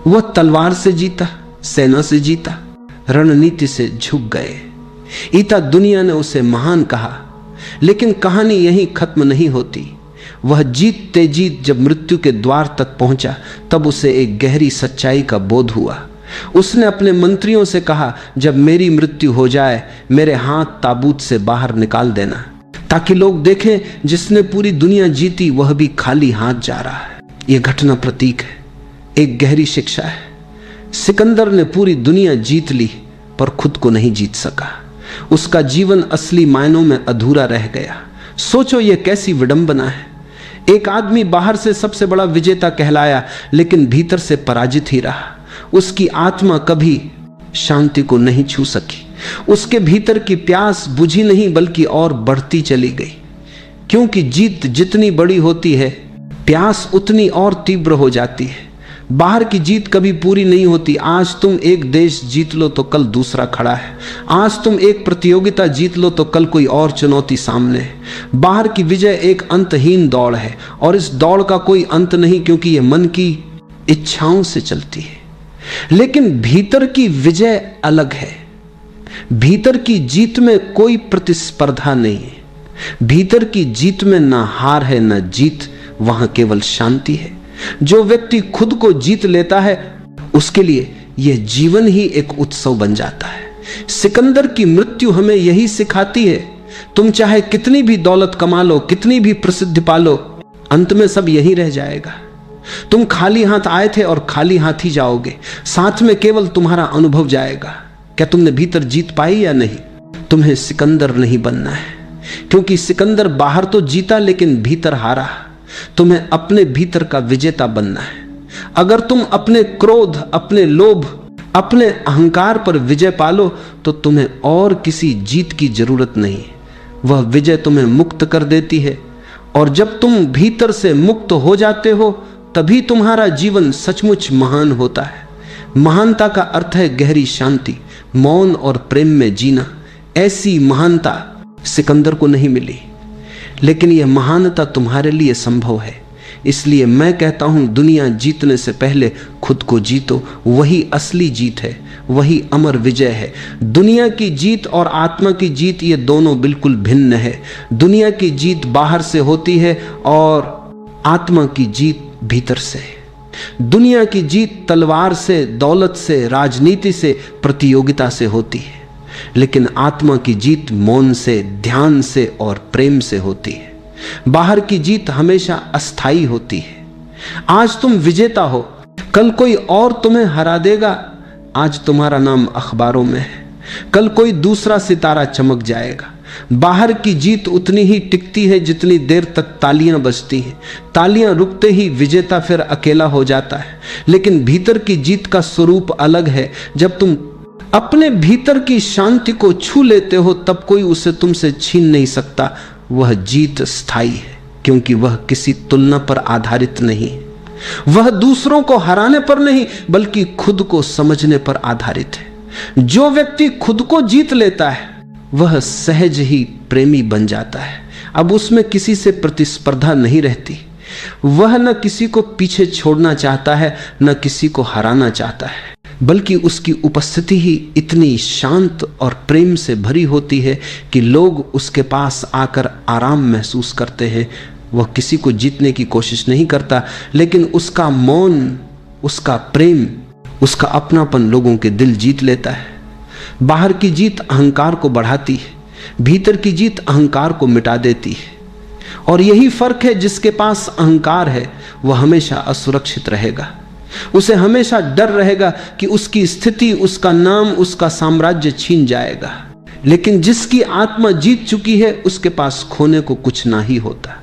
वह तलवार से जीता, सेना से जीता, रणनीति से झुक गए। इतना दुनिया ने उसे महान कहा, लेकिन कहानी यहीं खत्म नहीं होती। वह जीतते जीत जब मृत्यु के द्वार तक पहुंचा तब उसे एक गहरी सच्चाई का बोध हुआ। उसने अपने मंत्रियों से कहा जब मेरी मृत्यु हो जाए मेरे हाथ ताबूत से बाहर निकाल देना, ताकि लोग देखें जिसने पूरी दुनिया जीती वह भी खाली हाथ जा रहा है। यह घटना प्रतीक है, एक गहरी शिक्षा है। सिकंदर ने पूरी दुनिया जीत ली पर खुद को नहीं जीत सका। उसका जीवन असली मायनों में अधूरा रह गया। सोचो यह कैसी विडंबना है। एक आदमी बाहर से सबसे बड़ा विजेता कहलाया लेकिन भीतर से पराजित ही रहा। उसकी आत्मा कभी शांति को नहीं छू सकी। उसके भीतर की प्यास बुझी नहीं बल्कि और बढ़ती चली गई, क्योंकि जीत जितनी बड़ी होती है प्यास उतनी और तीव्र हो जाती है। बाहर की जीत कभी पूरी नहीं होती। आज तुम एक देश जीत लो तो कल दूसरा खड़ा है। आज तुम एक प्रतियोगिता जीत लो तो कल कोई और चुनौती सामने है। बाहर की विजय एक अंतहीन दौड़ है और इस दौड़ का कोई अंत नहीं, क्योंकि यह मन की इच्छाओं से चलती है। लेकिन भीतर की विजय अलग है। भीतर की जीत में कोई प्रतिस्पर्धा नहीं है। भीतर की जीत में ना हार है ना जीत, वहां केवल शांति है। जो व्यक्ति खुद को जीत लेता है उसके लिए यह जीवन ही एक उत्सव बन जाता है। सिकंदर की मृत्यु हमें यही सिखाती है। तुम चाहे कितनी भी दौलत कमा लो, कितनी भी प्रसिद्धि पालो, अंत में सब यही रह जाएगा। तुम खाली हाथ आए थे और खाली हाथ ही जाओगे। साथ में केवल तुम्हारा अनुभव जाएगा। क्या तुमने भीतर जीत पाई या नहीं? तुम्हें सिकंदर नहीं बनना है, क्योंकि सिकंदर बाहर तो जीता लेकिन भीतर हारा। तुम्हें अपने भीतर का विजेता बनना है। अगर तुम अपने क्रोध, अपने लोभ, अपने अहंकार पर विजय पालो तो तुम्हें और किसी जीत की जरूरत नहीं। वह विजय तुम्हें मुक्त कर देती है, और जब तुम भीतर से मुक्त हो जाते हो तभी तुम्हारा जीवन सचमुच महान होता है। महानता का अर्थ है गहरी शांति, मौन और प्रेम में जीना। ऐसी महानता सिकंदर को नहीं मिली, लेकिन यह महानता तुम्हारे लिए संभव है। इसलिए मैं कहता हूं दुनिया जीतने से पहले खुद को जीतो। वही असली जीत है, वही अमर विजय है। दुनिया की जीत और आत्मा की जीत ये दोनों बिल्कुल भिन्न है। दुनिया की जीत बाहर से होती है और आत्मा की जीत भीतर से। दुनिया की जीत तलवार से, दौलत से, राजनीति से, प्रतियोगिता से होती है, लेकिन आत्मा की जीत मौन से, ध्यान से और प्रेम से होती है। बाहर की जीत हमेशा अस्थाई होती है। आज तुम विजेता हो, कल कोई और तुम्हें हरा देगा। आज तुम्हारा नाम अखबारों में है, कल कोई दूसरा सितारा चमक जाएगा। बाहर की जीत उतनी ही टिकती है जितनी देर तक तालियां बजती हैं। तालियां रुकते ही विजेता फिर अकेला हो जाता है। लेकिन भीतर की जीत का स्वरूप अलग है। जब तुम अपने भीतर की शांति को छू लेते हो तब कोई उसे तुमसे छीन नहीं सकता। वह जीत स्थायी है, क्योंकि वह किसी तुलना पर आधारित नहीं है। वह दूसरों को हराने पर नहीं बल्कि खुद को समझने पर आधारित है। जो व्यक्ति खुद को जीत लेता है वह सहज ही प्रेमी बन जाता है। अब उसमें किसी से प्रतिस्पर्धा नहीं रहती। वह न किसी को पीछे छोड़ना चाहता है न किसी को हराना चाहता है, बल्कि उसकी उपस्थिति ही इतनी शांत और प्रेम से भरी होती है कि लोग उसके पास आकर आराम महसूस करते हैं। वह किसी को जीतने की कोशिश नहीं करता, लेकिन उसका मौन, उसका प्रेम, उसका अपनापन लोगों के दिल जीत लेता है। बाहर की जीत अहंकार को बढ़ाती है, भीतर की जीत अहंकार को मिटा देती है। और यही फर्क है, जिसके पास अहंकार है वह हमेशा असुरक्षित रहेगा। उसे हमेशा डर रहेगा कि उसकी स्थिति, उसका नाम, उसका साम्राज्य छीन जाएगा। लेकिन जिसकी आत्मा जीत चुकी है उसके पास खोने को कुछ ना ही होता,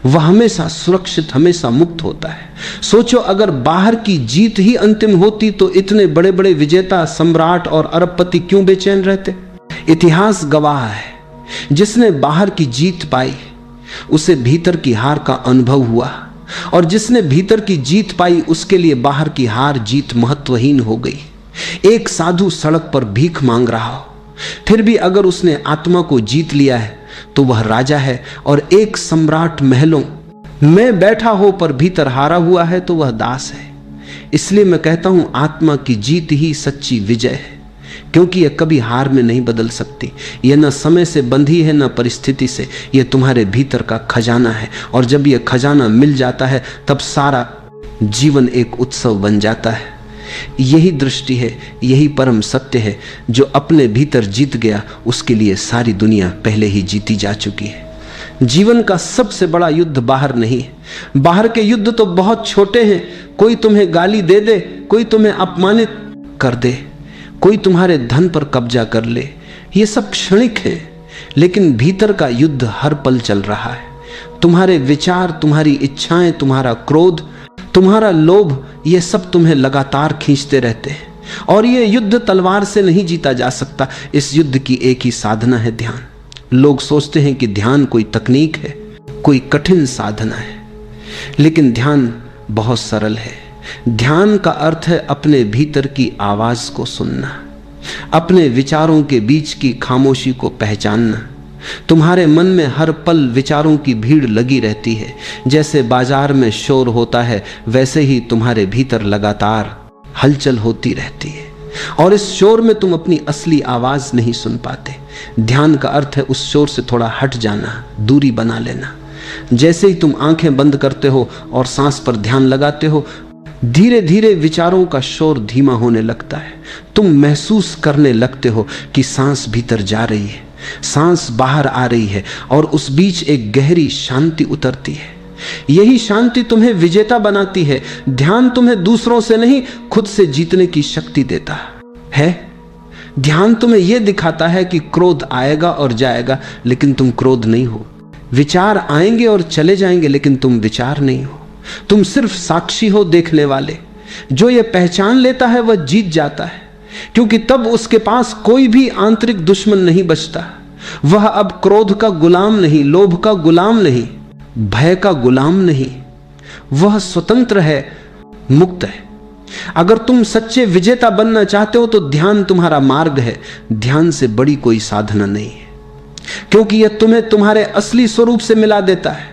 वह हमेशा सुरक्षित, हमेशा मुक्त होता है। सोचो, अगर बाहर की जीत ही अंतिम होती तो इतने बड़े बड़े विजेता, सम्राट और अरबपति क्यों बेचैन रहते? इतिहास गवाह है, जिसने बाहर की जीत पाई उसे भीतर की हार का अनुभव हुआ, और जिसने भीतर की जीत पाई उसके लिए बाहर की हार जीत महत्वहीन हो गई। एक साधु सड़क पर भीख मांग रहा हो, फिर भी अगर उसने आत्मा को जीत लिया है तो वह राजा है, और एक सम्राट महलों में बैठा हो पर भीतर हारा हुआ है तो वह दास है। इसलिए मैं कहता हूं, आत्मा की जीत ही सच्ची विजय है, क्योंकि यह कभी हार में नहीं बदल सकती। यह न समय से बंधी है न परिस्थिति से, यह तुम्हारे भीतर का खजाना है। और जब यह खजाना मिल जाता है तब सारा जीवन एक उत्सव बन जाता है। यही दृष्टि है, यही परम सत्य है। जो अपने भीतर जीत गया उसके लिए सारी दुनिया पहले ही जीती जा चुकी है। जीवन का सबसे बड़ा युद्ध बाहर नहीं है। बाहर के युद्ध तो बहुत छोटे हैं। कोई तुम्हें गाली दे दे, कोई तुम्हें अपमानित कर दे, कोई तुम्हारे धन पर कब्जा कर ले, ये सब क्षणिक है। लेकिन भीतर का युद्ध हर पल चल रहा है। तुम्हारे विचार, तुम्हारी इच्छाएं, तुम्हारा क्रोध, तुम्हारा लोभ, ये सब तुम्हें लगातार खींचते रहते हैं। और ये युद्ध तलवार से नहीं जीता जा सकता। इस युद्ध की एक ही साधना है, ध्यान। लोग सोचते हैं कि ध्यान कोई तकनीक है, कोई कठिन साधना है, लेकिन ध्यान बहुत सरल है। ध्यान का अर्थ है अपने भीतर की आवाज को सुनना, अपने विचारों के बीच की खामोशी को पहचानना। तुम्हारे मन में हर पल विचारों की भीड़ लगी रहती है। जैसे बाजार में शोर होता है, वैसे ही तुम्हारे भीतर लगातार हलचल होती रहती है, और इस शोर में तुम अपनी असली आवाज नहीं सुन पाते। ध्यान का अर्थ है उस शोर से थोड़ा हट जाना, दूरी बना लेना। जैसे ही तुम आंखें बंद करते हो और सांस पर ध्यान लगाते हो, धीरे धीरे विचारों का शोर धीमा होने लगता है। तुम महसूस करने लगते हो कि सांस भीतर जा रही है, सांस बाहर आ रही है, और उस बीच एक गहरी शांति उतरती है। यही शांति तुम्हें विजेता बनाती है। ध्यान तुम्हें दूसरों से नहीं, खुद से जीतने की शक्ति देता है। ध्यान तुम्हें यह दिखाता है कि क्रोध आएगा और जाएगा, लेकिन तुम क्रोध नहीं हो। विचार आएंगे और चले जाएंगे, लेकिन तुम विचार नहीं हो। तुम सिर्फ साक्षी हो, देखने वाले। जो ये पहचान लेता है वह जीत जाता है, क्योंकि तब उसके पास कोई भी आंतरिक दुश्मन नहीं बचता। वह अब क्रोध का गुलाम नहीं, लोभ का गुलाम नहीं, भय का गुलाम नहीं। वह स्वतंत्र है, मुक्त है। अगर तुम सच्चे विजेता बनना चाहते हो तो ध्यान तुम्हारा मार्ग है। ध्यान से बड़ी कोई साधना नहीं है, क्योंकि यह तुम्हें तुम्हारे असली स्वरूप से मिला देता है।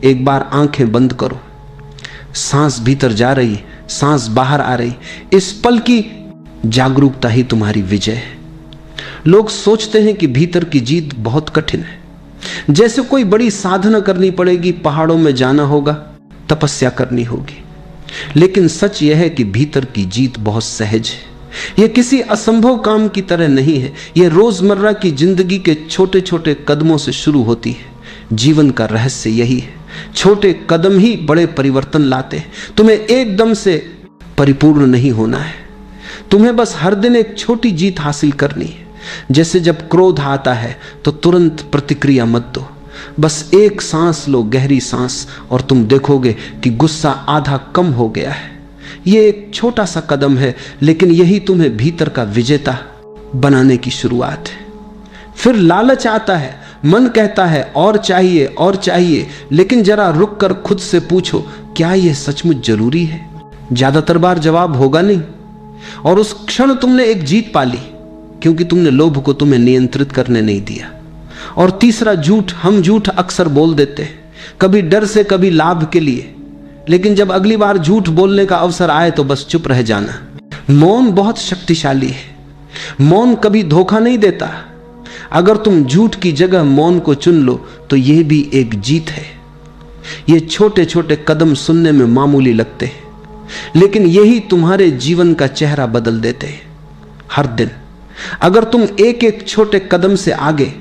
एक बार आंखें बंद करो, सांस भीतर जा रही, सांस बाहर आ रही, इस पल की जागरूकता ही तुम्हारी विजय है। लोग सोचते हैं कि भीतर की जीत बहुत कठिन है, जैसे कोई बड़ी साधना करनी पड़ेगी, पहाड़ों में जाना होगा, तपस्या करनी होगी। लेकिन सच यह है कि भीतर की जीत बहुत सहज है। यह किसी असंभव काम की तरह नहीं है। यह रोजमर्रा की जिंदगी के छोटे छोटे कदमों से शुरू होती है। जीवन का रहस्य यही है, छोटे कदम ही बड़े परिवर्तन लाते हैं। तुम्हें एकदम से परिपूर्ण नहीं होना है, तुम्हें बस हर दिन एक छोटी जीत हासिल करनी है। जैसे जब क्रोध आता है तो तुरंत प्रतिक्रिया मत दो, बस एक सांस लो, गहरी सांस, और तुम देखोगे कि गुस्सा आधा कम हो गया है। यह एक छोटा सा कदम है, लेकिन यही तुम्हें भीतर का विजेता बनाने की शुरुआत है। फिर लालच आता है, मन कहता है और चाहिए और चाहिए, लेकिन जरा रुक कर खुद से पूछो, क्या यह सचमुच जरूरी है? ज्यादातर बार जवाब होगा नहीं, और उस क्षण तुमने एक जीत पाली, क्योंकि तुमने लोभ को तुम्हें नियंत्रित करने नहीं दिया। और तीसरा झूठ, हम झूठ अक्सर बोल देते हैं, कभी डर से, कभी लाभ के लिए, लेकिन जब अगली बार झूठ बोलने का अवसर आए तो बस चुप रह जाना। मौन बहुत शक्तिशाली है, मौन कभी धोखा नहीं देता। अगर तुम झूठ की जगह मौन को चुन लो तो यह भी एक जीत है। ये छोटे छोटे कदम सुनने में मामूली लगते हैं, लेकिन यही तुम्हारे जीवन का चेहरा बदल देते हैं हर दिन। अगर तुम एक एक छोटे कदम से आगे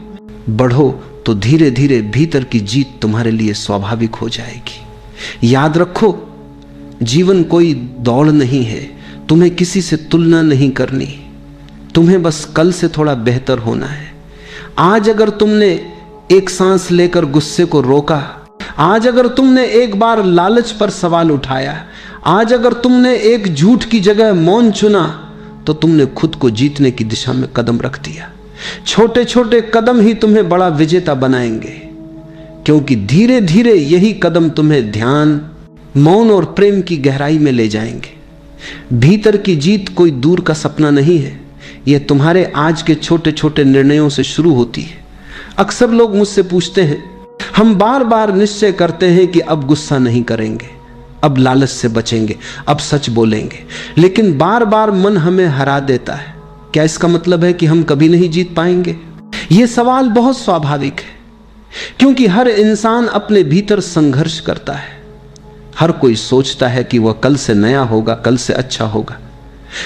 बढ़ो तो धीरे धीरे भीतर की जीत तुम्हारे लिए स्वाभाविक हो जाएगी। याद रखो, जीवन कोई दौड़ नहीं है, तुम्हें किसी से तुलना नहीं करनी, तुम्हें बस कल से थोड़ा बेहतर होना है। आज अगर तुमने एक सांस लेकर गुस्से को रोका, आज अगर तुमने एक बार लालच पर सवाल उठाया, आज अगर तुमने एक झूठ की जगह मौन चुना, तो तुमने खुद को जीतने की दिशा में कदम रख दिया। छोटे छोटे कदम ही तुम्हें बड़ा विजेता बनाएंगे, क्योंकि धीरे धीरे यही कदम तुम्हें ध्यान, मौन और प्रेम की गहराई में ले जाएंगे। भीतर की जीत कोई दूर का सपना नहीं है, यह तुम्हारे आज के छोटे छोटे निर्णयों से शुरू होती है। अक्सर लोग मुझसे पूछते हैं, हम बार बार निश्चय करते हैं कि अब गुस्सा नहीं करेंगे, अब लालच से बचेंगे, अब सच बोलेंगे, लेकिन बार बार मन हमें हरा देता है। क्या इसका मतलब है कि हम कभी नहीं जीत पाएंगे? यह सवाल बहुत स्वाभाविक है, क्योंकि हर इंसान अपने भीतर संघर्ष करता है। हर कोई सोचता है कि वह कल से नया होगा, कल से अच्छा होगा,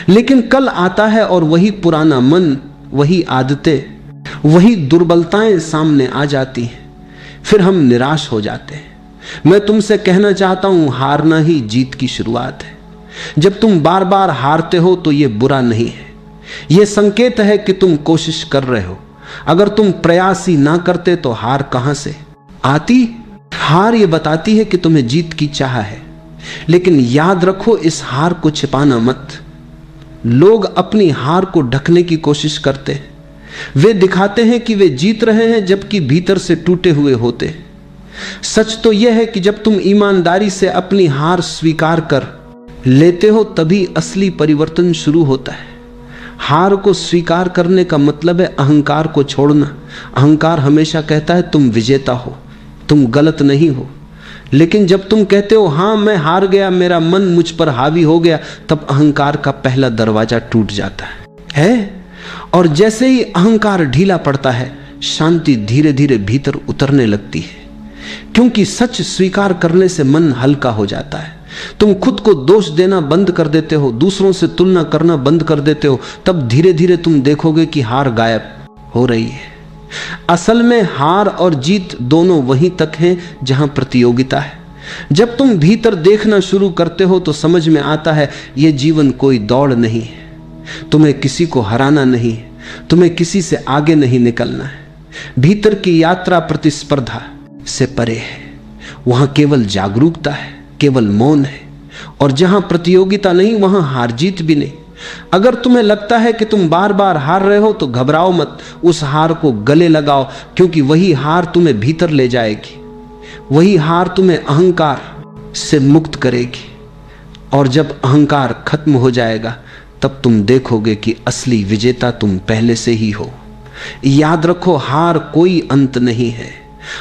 लेकिन कल आता है और वही पुराना मन, वही आदतें, वही दुर्बलताएं सामने आ जाती हैं। फिर हम निराश हो जाते हैं। मैं तुमसे कहना चाहता हूं, हारना ही जीत की शुरुआत है। जब तुम बार बार हारते हो तो यह बुरा नहीं है, यह संकेत है कि तुम कोशिश कर रहे हो। अगर तुम प्रयास ही ना करते तो हार कहां से आती? हार यह बताती है कि तुम्हें जीत की चाह है, लेकिन याद रखो, इस हार को छिपाना मत। लोग अपनी हार को ढकने की कोशिश करते हैं। वे दिखाते हैं कि वे जीत रहे हैं, जबकि भीतर से टूटे हुए होते हैं। सच तो यह है कि जब तुम ईमानदारी से अपनी हार स्वीकार कर लेते हो, तभी असली परिवर्तन शुरू होता है। हार को स्वीकार करने का मतलब है अहंकार को छोड़ना। अहंकार हमेशा कहता है तुम विजेता हो, तुम गलत नहीं हो। लेकिन जब तुम कहते हो हां मैं हार गया, मेरा मन मुझ पर हावी हो गया, तब अहंकार का पहला दरवाजा टूट जाता है। और जैसे ही अहंकार ढीला पड़ता है, शांति धीरे धीरे भीतर उतरने लगती है, क्योंकि सच स्वीकार करने से मन हल्का हो जाता है। तुम खुद को दोष देना बंद कर देते हो, दूसरों से तुलना करना बंद कर देते हो, तब धीरे धीरे तुम देखोगे कि हार गायब हो रही है। असल में हार और जीत दोनों वहीं तक हैं जहां प्रतियोगिता है। जब तुम भीतर देखना शुरू करते हो तो समझ में आता है यह जीवन कोई दौड़ नहीं है। तुम्हें किसी को हराना नहीं है, तुम्हें किसी से आगे नहीं निकलना है। भीतर की यात्रा प्रतिस्पर्धा से परे है, वहां केवल जागरूकता है, केवल मौन है। और जहां प्रतियोगिता नहीं, वहां हार जीत भी नहीं। अगर तुम्हें लगता है कि तुम बार बार हार रहे हो तो घबराओ मत, उस हार को गले लगाओ, क्योंकि वही हार तुम्हें भीतर ले जाएगी। वही हार तुम्हें अहंकार से मुक्त करेगी, और जब अहंकार खत्म हो जाएगा तब तुम देखोगे कि असली विजेता तुम पहले से ही हो। याद रखो, हार कोई अंत नहीं है।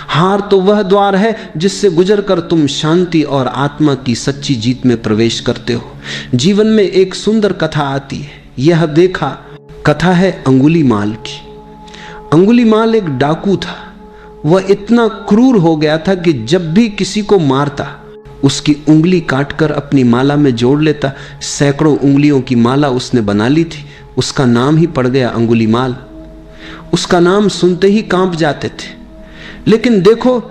हार तो वह द्वार है जिससे गुजरकर तुम शांति और आत्मा की सच्ची जीत में प्रवेश करते हो। जीवन में एक सुंदर कथा आती है, यह देखा। कथा है अंगुलीमाल की। अंगुलीमाल एक डाकू था। वह इतना क्रूर हो गया था कि जब भी किसी को मारता, उसकी उंगली काटकर अपनी माला में जोड़ लेता। सैकड़ों उंगलियों की माला उसने बना ली थी। उसका नाम ही पड़ गया अंगुलीमाल। उसका नाम सुनते ही कांप जाते थे। लेकिन देखो,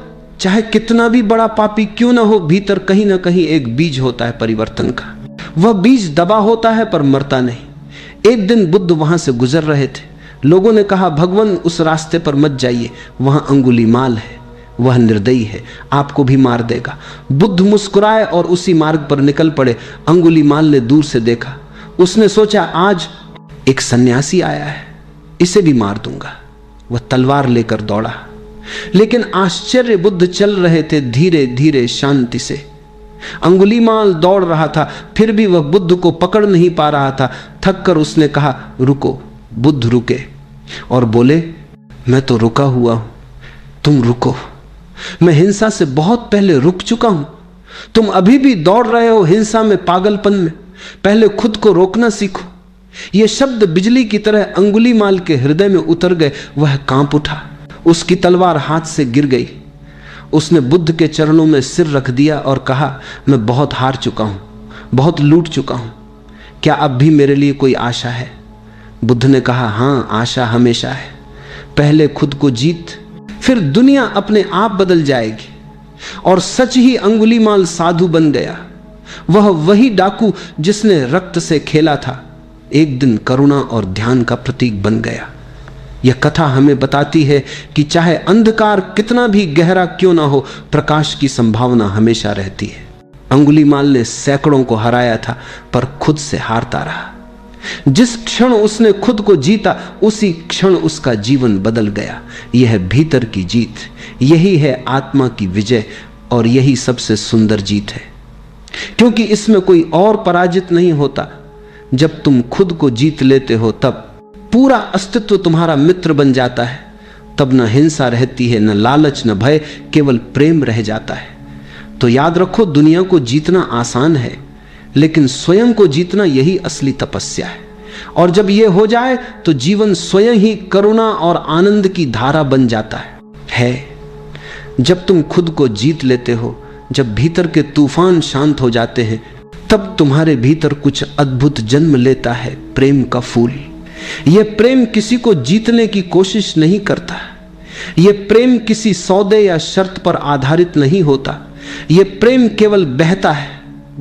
चाहे कितना भी बड़ा पापी क्यों ना हो, भीतर कहीं ना कहीं एक बीज होता है परिवर्तन का। वह बीज दबा होता है पर मरता नहीं। एक दिन बुद्ध वहां से गुजर रहे थे। लोगों ने कहा, भगवान उस रास्ते पर मत जाइए, वहां अंगुलीमाल है, वह निर्दयी है, आपको भी मार देगा। बुद्ध मुस्कुराए और उसी मार्ग पर निकल पड़े। अंगुलीमाल ने दूर से देखा। उसने सोचा, आज एक सन्यासी आया है, इसे भी मार दूंगा। वह तलवार लेकर दौड़ा। लेकिन आश्चर्य, बुद्ध चल रहे थे धीरे धीरे शांति से। अंगुलीमाल दौड़ रहा था, फिर भी वह बुद्ध को पकड़ नहीं पा रहा था। थक कर उसने कहा, रुको। बुद्ध रुके और बोले, मैं तो रुका हुआ हूं, तुम रुको। मैं हिंसा से बहुत पहले रुक चुका हूं, तुम अभी भी दौड़ रहे हो हिंसा में, पागलपन में। पहले खुद को रोकना सीखो। ये शब्द बिजली की तरह अंगुलीमाल के हृदय में उतर गए। वह कांप उठा, उसकी तलवार हाथ से गिर गई। उसने बुद्ध के चरणों में सिर रख दिया और कहा, मैं बहुत हार चुका हूं, बहुत लूट चुका हूं, क्या अब भी मेरे लिए कोई आशा है? बुद्ध ने कहा, हां, आशा हमेशा है। पहले खुद को जीत, फिर दुनिया अपने आप बदल जाएगी। और सच ही अंगुलीमाल साधु बन गया। वह वही डाकू जिसने रक्त से खेला था, एक दिन करुणा और ध्यान का प्रतीक बन गया। यह कथा हमें बताती है कि चाहे अंधकार कितना भी गहरा क्यों ना हो, प्रकाश की संभावना हमेशा रहती है। अंगुलीमाल ने सैकड़ों को हराया था, पर खुद से हारता रहा। जिस क्षण उसने खुद को जीता, उसी क्षण उसका जीवन बदल गया। यह भीतर की जीत, यही है आत्मा की विजय, और यही सबसे सुंदर जीत है, क्योंकि इसमें कोई और पराजित नहीं होता। जब तुम खुद को जीत लेते हो, तब पूरा अस्तित्व तुम्हारा मित्र बन जाता है। तब न हिंसा रहती है, न लालच, न भय, केवल प्रेम रह जाता है। तो याद रखो, दुनिया को जीतना आसान है, लेकिन स्वयं को जीतना यही असली तपस्या है। और जब यह हो जाए तो जीवन स्वयं ही करुणा और आनंद की धारा बन जाता है। जब तुम खुद को जीत लेते हो, जब भीतर के तूफान शांत हो जाते हैं, तब तुम्हारे भीतर कुछ अद्भुत जन्म लेता है, प्रेम का फूल। यह प्रेम किसी को जीतने की कोशिश नहीं करता। यह प्रेम किसी सौदे या शर्त पर आधारित नहीं होता। यह प्रेम केवल बहता है,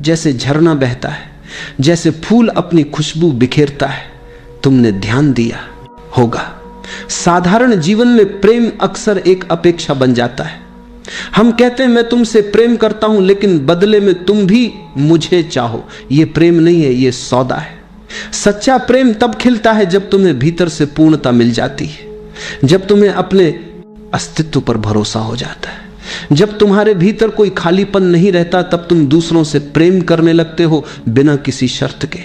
जैसे झरना बहता है, जैसे फूल अपनी खुशबू बिखेरता है। तुमने ध्यान दिया होगा, साधारण जीवन में प्रेम अक्सर एक अपेक्षा बन जाता है। हम कहते हैं, मैं तुमसे प्रेम करता हूं, लेकिन बदले में तुम भी मुझे चाहो। यह प्रेम नहीं है, यह सौदा है। सच्चा प्रेम तब खिलता है जब तुम्हें भीतर से पूर्णता मिल जाती है, जब तुम्हें अपने अस्तित्व पर भरोसा हो जाता है, जब तुम्हारे भीतर कोई खालीपन नहीं रहता। तब तुम दूसरों से प्रेम करने लगते हो, बिना किसी शर्त के।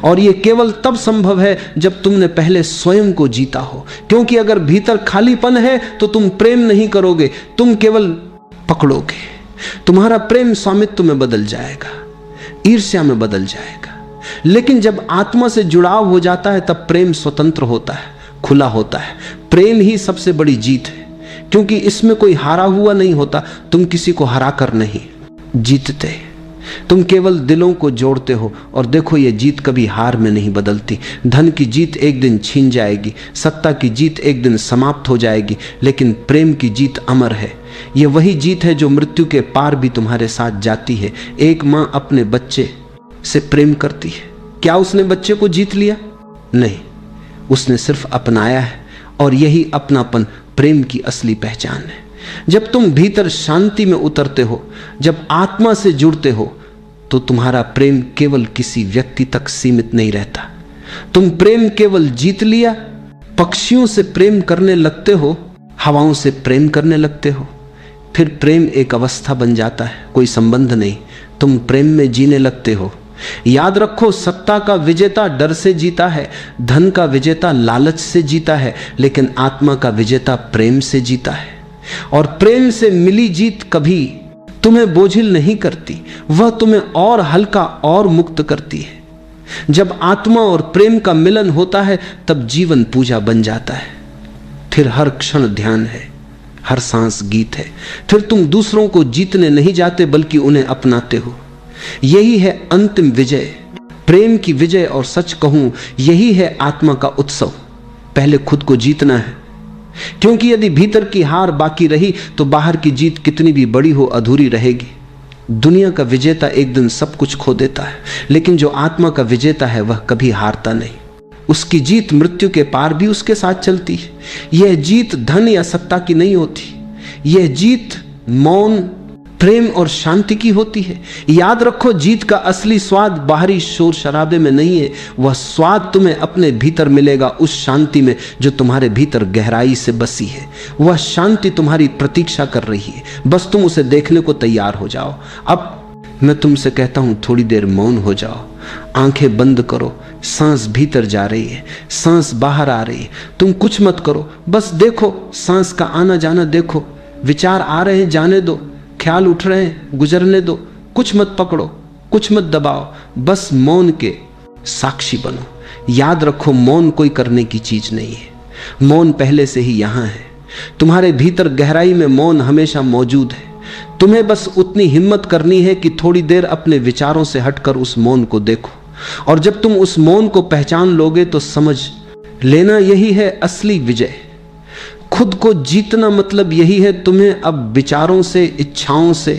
और यह केवल तब संभव है जब तुमने पहले स्वयं को जीता हो, क्योंकि अगर भीतर खालीपन है तो तुम प्रेम नहीं करोगे, तुम केवल पकड़ोगे। तुम्हारा प्रेम स्वामित्व में बदल जाएगा, ईर्ष्या में बदल जाएगा। लेकिन जब आत्मा से जुड़ाव हो जाता है, तब प्रेम स्वतंत्र होता है, खुला होता है। प्रेम ही सबसे बड़ी जीत है, क्योंकि इसमें कोई हारा हुआ नहीं होता। तुम किसी को हरा कर नहीं जीतते, तुम केवल दिलों को जोड़ते हो। और देखो, यह जीत कभी हार में नहीं बदलती। धन की जीत एक दिन छीन जाएगी, सत्ता की जीत एक दिन समाप्त हो जाएगी, लेकिन प्रेम की जीत अमर है। यह वही जीत है जो मृत्यु के पार भी तुम्हारे साथ जाती है। एक माँ अपने बच्चे से प्रेम करती है। क्या उसने बच्चे को जीत लिया? नहीं, उसने सिर्फ अपनाया है। और यही अपनापन प्रेम की असली पहचान है। जब तुम भीतर शांति में उतरते हो, जब आत्मा से जुड़ते हो, तो तुम्हारा प्रेम केवल किसी व्यक्ति तक सीमित नहीं रहता। तुम प्रेम केवल जीत लिया, पक्षियों से प्रेम करने लगते हो, हवाओं से प्रेम करने लगते हो। फिर प्रेम एक अवस्था बन जाता है, कोई संबंध नहीं। तुम प्रेम में जीने लगते हो। याद रखो, सत्ता का विजेता डर से जीता है, धन का विजेता लालच से जीता है, लेकिन आत्मा का विजेता प्रेम से जीता है। और प्रेम से मिली जीत कभी तुम्हें बोझिल नहीं करती, वह तुम्हें और हल्का और मुक्त करती है। जब आत्मा और प्रेम का मिलन होता है, तब जीवन पूजा बन जाता है। फिर हर क्षण ध्यान है, हर सांस गीत है। फिर तुम दूसरों को जीतने नहीं जाते, बल्कि उन्हें अपनाते हो। यही है अंतिम विजय, प्रेम की विजय। और सच कहूं, यही है आत्मा का उत्सव। पहले खुद को जीतना है, क्योंकि यदि भीतर की हार बाकी रही तो बाहर की जीत कितनी भी बड़ी हो अधूरी रहेगी। दुनिया का विजेता एक दिन सब कुछ खो देता है, लेकिन जो आत्मा का विजेता है वह कभी हारता नहीं। उसकी जीत मृत्यु के पार भी उसके साथ चलती है। यह जीत धन या सत्ता की नहीं होती, यह जीत मौन, प्रेम और शांति की होती है। याद रखो, जीत का असली स्वाद बाहरी शोर शराबे में नहीं है। वह स्वाद तुम्हें अपने भीतर मिलेगा, उस शांति में जो तुम्हारे भीतर गहराई से बसी है। वह शांति तुम्हारी प्रतीक्षा कर रही है, बस तुम उसे देखने को तैयार हो जाओ। अब मैं तुमसे कहता हूं, थोड़ी देर मौन हो जाओ, आंखें बंद करो। सांस भीतर जा रही है, सांस बाहर आ रही है। तुम कुछ मत करो, बस देखो, सांस का आना जाना देखो। विचार आ रहे हैं, जाने दो। ख्याल उठ रहे हैं, गुजरने दो। कुछ मत पकड़ो, कुछ मत दबाओ, बस मौन के साक्षी बनो। याद रखो, मौन कोई करने की चीज नहीं है, मौन पहले से ही यहां है। तुम्हारे भीतर गहराई में मौन हमेशा मौजूद है। तुम्हें बस उतनी हिम्मत करनी है कि थोड़ी देर अपने विचारों से हटकर उस मौन को देखो, और जब तुम उस मौन को पहचान लोगे तो समझ लेना यही है असली विजय। खुद को जीतना मतलब यही है तुम्हें अब विचारों से, इच्छाओं से,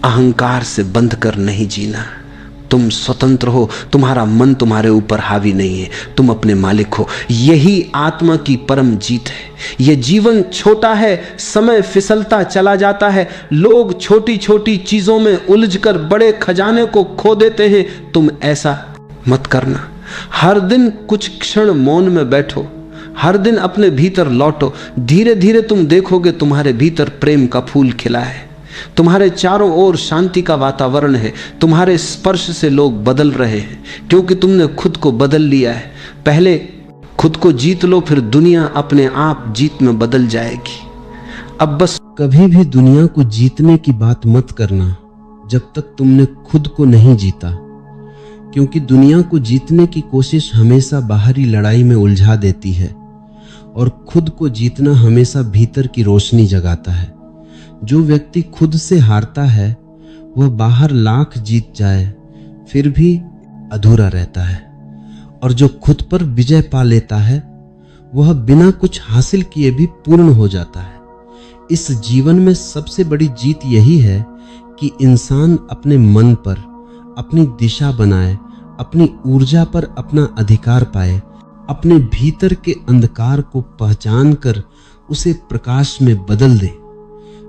अहंकार से बंध कर नहीं जीना। तुम स्वतंत्र हो, तुम्हारा मन तुम्हारे ऊपर हावी नहीं है, तुम अपने मालिक हो। यही आत्मा की परम जीत है। यह जीवन छोटा है, समय फिसलता चला जाता है, लोग छोटी छोटी चीजों में उलझकर बड़े खजाने को खो देते हैं। तुम ऐसा मत करना। हर दिन कुछ क्षण मौन में बैठो, हर दिन अपने भीतर लौटो। धीरे धीरे तुम देखोगे तुम्हारे भीतर प्रेम का फूल खिला है, तुम्हारे चारों ओर शांति का वातावरण है, तुम्हारे स्पर्श से लोग बदल रहे हैं, क्योंकि तुमने खुद को बदल लिया है। पहले खुद को जीत लो, फिर दुनिया अपने आप जीत में बदल जाएगी। अब बस कभी भी दुनिया को जीतने की बात मत करना जब तक तुमने खुद को नहीं जीता, क्योंकि दुनिया को जीतने की कोशिश हमेशा बाहरी लड़ाई में उलझा देती है और खुद को जीतना हमेशा भीतर की रोशनी जगाता है। जो व्यक्ति खुद से हारता है वह बाहर लाख जीत जाए फिर भी अधूरा रहता है, और जो खुद पर विजय पा लेता है वह बिना कुछ हासिल किए भी पूर्ण हो जाता है। इस जीवन में सबसे बड़ी जीत यही है कि इंसान अपने मन पर अपनी दिशा बनाए, अपनी ऊर्जा पर अपना अधिकार पाए, अपने भीतर के अंधकार को पहचान कर उसे प्रकाश में बदल दे।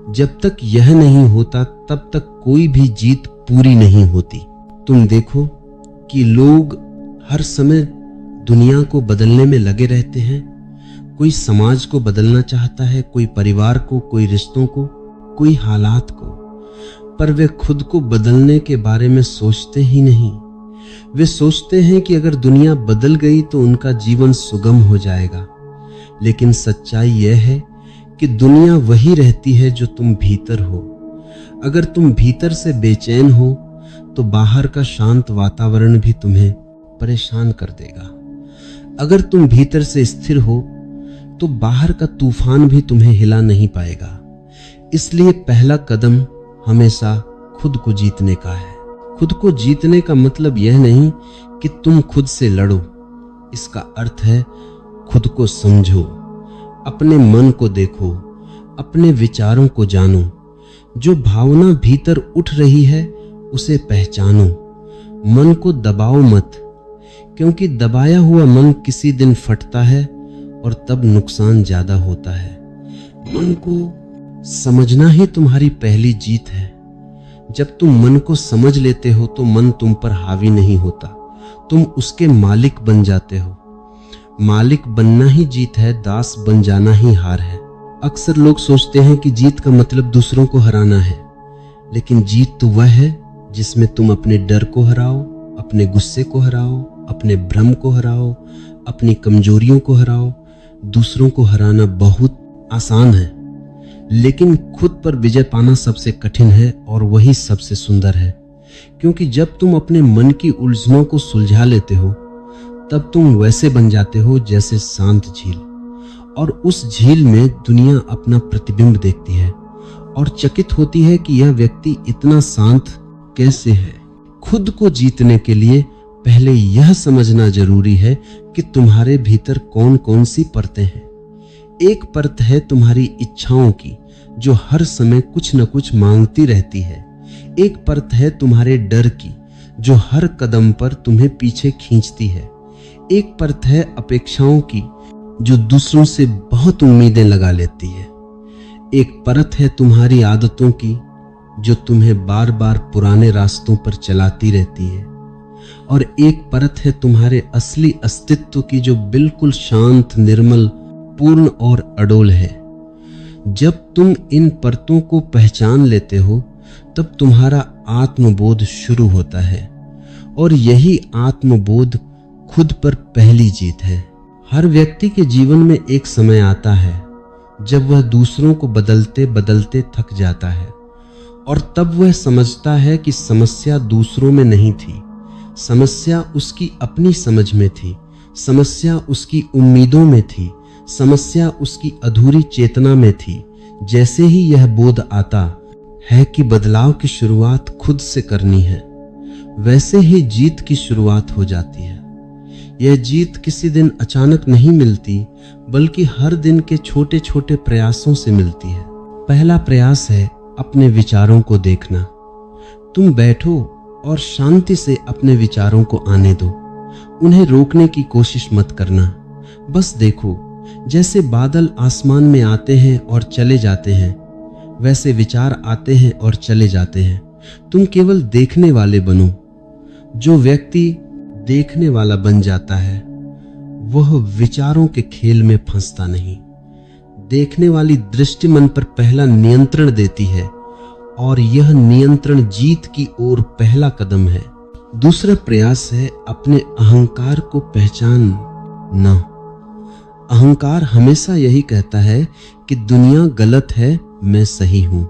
जब तक यह नहीं होता तब तक कोई भी जीत पूरी नहीं होती। तुम देखो कि लोग हर समय दुनिया को बदलने में लगे रहते हैं। कोई समाज को बदलना चाहता है, कोई परिवार को, कोई रिश्तों को, कोई हालात को, पर वे खुद को बदलने के बारे में सोचते ही नहीं। वे सोचते हैं कि अगर दुनिया बदल गई तो उनका जीवन सुगम हो जाएगा, लेकिन सच्चाई यह है कि दुनिया वही रहती है जो तुम भीतर हो। अगर तुम भीतर से बेचैन हो तो बाहर का शांत वातावरण भी तुम्हें परेशान कर देगा। अगर तुम भीतर से स्थिर हो तो बाहर का तूफान भी तुम्हें हिला नहीं पाएगा। इसलिए पहला कदम हमेशा खुद को जीतने का है। खुद को जीतने का मतलब यह नहीं कि तुम खुद से लड़ो, इसका अर्थ है खुद को समझो, अपने मन को देखो, अपने विचारों को जानो। जो भावना भीतर उठ रही है उसे पहचानो। मन को दबाओ मत, क्योंकि दबाया हुआ मन किसी दिन फटता है और तब नुकसान ज्यादा होता है। मन को समझना ही तुम्हारी पहली जीत है। जब तुम मन को समझ लेते हो तो मन तुम पर हावी नहीं होता, तुम उसके मालिक बन जाते हो। मालिक बनना ही जीत है, दास बन जाना ही हार है। अक्सर लोग सोचते हैं कि जीत का मतलब दूसरों को हराना है, लेकिन जीत तो वह है जिसमें तुम अपने डर को हराओ, अपने गुस्से को हराओ, अपने भ्रम को हराओ, अपनी कमजोरियों को हराओ। दूसरों को हराना बहुत आसान है, लेकिन खुद पर विजय पाना सबसे कठिन है और वही सबसे सुंदर है। क्योंकि जब तुम अपने मन की उलझनों को सुलझा लेते हो तब तुम वैसे बन जाते हो जैसे शांत झील, और उस झील में दुनिया अपना प्रतिबिंब देखती है और चकित होती है कि यह व्यक्ति इतना शांत कैसे है। खुद को जीतने के लिए पहले यह समझना जरूरी है कि तुम्हारे भीतर कौन कौन सी परतें हैं। एक परत है तुम्हारी इच्छाओं की, जो हर समय कुछ न कुछ मांगती रहती है। एक परत है तुम्हारे डर की, जो हर कदम पर तुम्हें पीछे खींचती है। एक परत है अपेक्षाओं की, जो दूसरों से बहुत उम्मीदें लगा लेती है। एक परत है तुम्हारी आदतों की, जो तुम्हें बार बार पुराने रास्तों पर चलाती रहती है। और एक परत है तुम्हारे असली अस्तित्व की, जो बिल्कुल शांत, निर्मल, पूर्ण और अडोल है। जब तुम इन परतों को पहचान लेते हो तब तुम्हारा आत्मबोध शुरू होता है, और यही आत्मबोध खुद पर पहली जीत है। हर व्यक्ति के जीवन में एक समय आता है जब वह दूसरों को बदलते बदलते थक जाता है, और तब वह समझता है कि समस्या दूसरों में नहीं थी, समस्या उसकी अपनी समझ में थी, समस्या उसकी उम्मीदों में थी, समस्या उसकी अधूरी चेतना में थी। जैसे ही यह बोध आता है कि बदलाव की शुरुआत खुद से करनी है, वैसे ही जीत की शुरुआत हो जाती है। यह जीत किसी दिन अचानक नहीं मिलती, बल्कि हर दिन के छोटे छोटे प्रयासों से मिलती है। पहला प्रयास है अपने विचारों को देखना। तुम बैठो और शांति से अपने विचारों को आने दो। उन्हें रोकने की कोशिश मत करना, बस देखो। जैसे बादल आसमान में आते हैं और चले जाते हैं, वैसे विचार आते हैं और चले जाते हैं। तुम केवल देखने वाले बनो। जो व्यक्ति देखने वाला बन जाता है वह विचारों के खेल में फंसता नहीं। देखने वाली दृष्टि मन पर पहला नियंत्रण देती है और यह नियंत्रण जीत की ओर पहला कदम है। दूसरा प्रयास है अपने अहंकार को पहचानना। अहंकार हमेशा यही कहता है कि दुनिया गलत है, मैं सही हूं।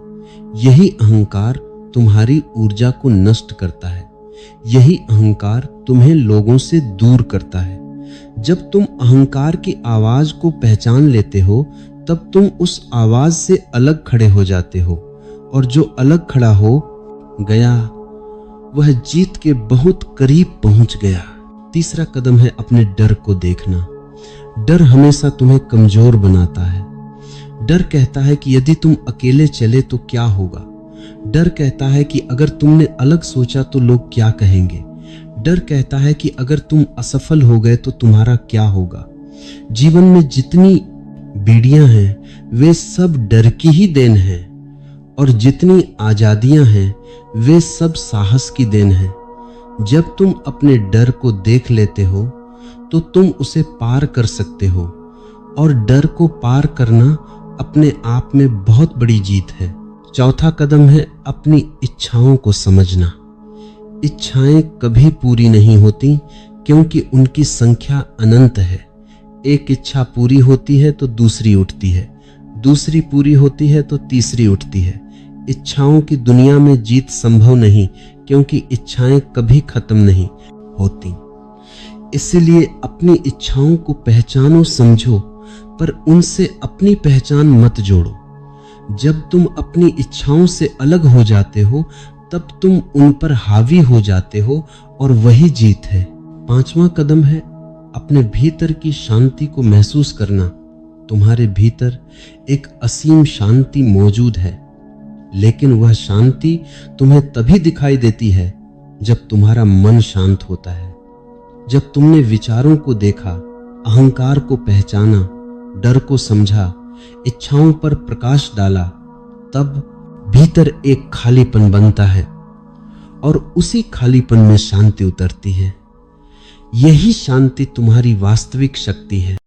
यही अहंकार तुम्हारी ऊर्जा को नष्ट करता है। यही अहंकार तुम्हें लोगों से दूर करता है। जब तुम अहंकार की आवाज को पहचान लेते हो, तब तुम उस आवाज से अलग खड़े हो जाते हो, और जो अलग खड़ा हो गया वह जीत के बहुत करीब पहुंच गया। तीसरा कदम है अपने डर को देखना। डर हमेशा तुम्हें कमजोर बनाता है। डर कहता है कि यदि तुम अकेले चले तो क्या होगा। डर कहता है कि अगर तुमने अलग सोचा तो लोग क्या कहेंगे। डर कहता है कि अगर तुम असफल हो गए तो तुम्हारा क्या होगा। जीवन में जितनी बीड़ियां हैं वे सब डर की ही देन हैं, और जितनी आजादियां हैं वे सब साहस की देन हैं। जब तुम अपने डर को देख लेते हो तो तुम उसे पार कर सकते हो, और डर को पार करना अपने आप में बहुत बड़ी जीत है। चौथा कदम है अपनी इच्छाओं को समझना। इच्छाएं कभी पूरी नहीं होती, क्योंकि उनकी संख्या अनंत है। एक इच्छा पूरी होती है तो दूसरी उठती है, दूसरी पूरी होती है तो तीसरी उठती है। इच्छाओं की दुनिया में जीत संभव नहीं, क्योंकि इच्छाएं कभी खत्म नहीं होती। इसलिए अपनी इच्छाओं को पहचानो, समझो, पर उनसे अपनी पहचान मत जोड़ो। जब तुम अपनी इच्छाओं से अलग हो जाते हो तब तुम उन पर हावी हो जाते हो, और वही जीत है। पांचवा कदम है अपने भीतर की शांति को महसूस करना। तुम्हारे भीतर एक असीम शांति मौजूद है, लेकिन वह शांति तुम्हें तभी दिखाई देती है जब तुम्हारा मन शांत होता है। जब तुमने विचारों को देखा, अहंकार को पहचाना, डर को समझा, इच्छाओं पर प्रकाश डाला, तब भीतर एक खालीपन बनता है, और उसी खालीपन में शांति उतरती है। यही शांति तुम्हारी वास्तविक शक्ति है।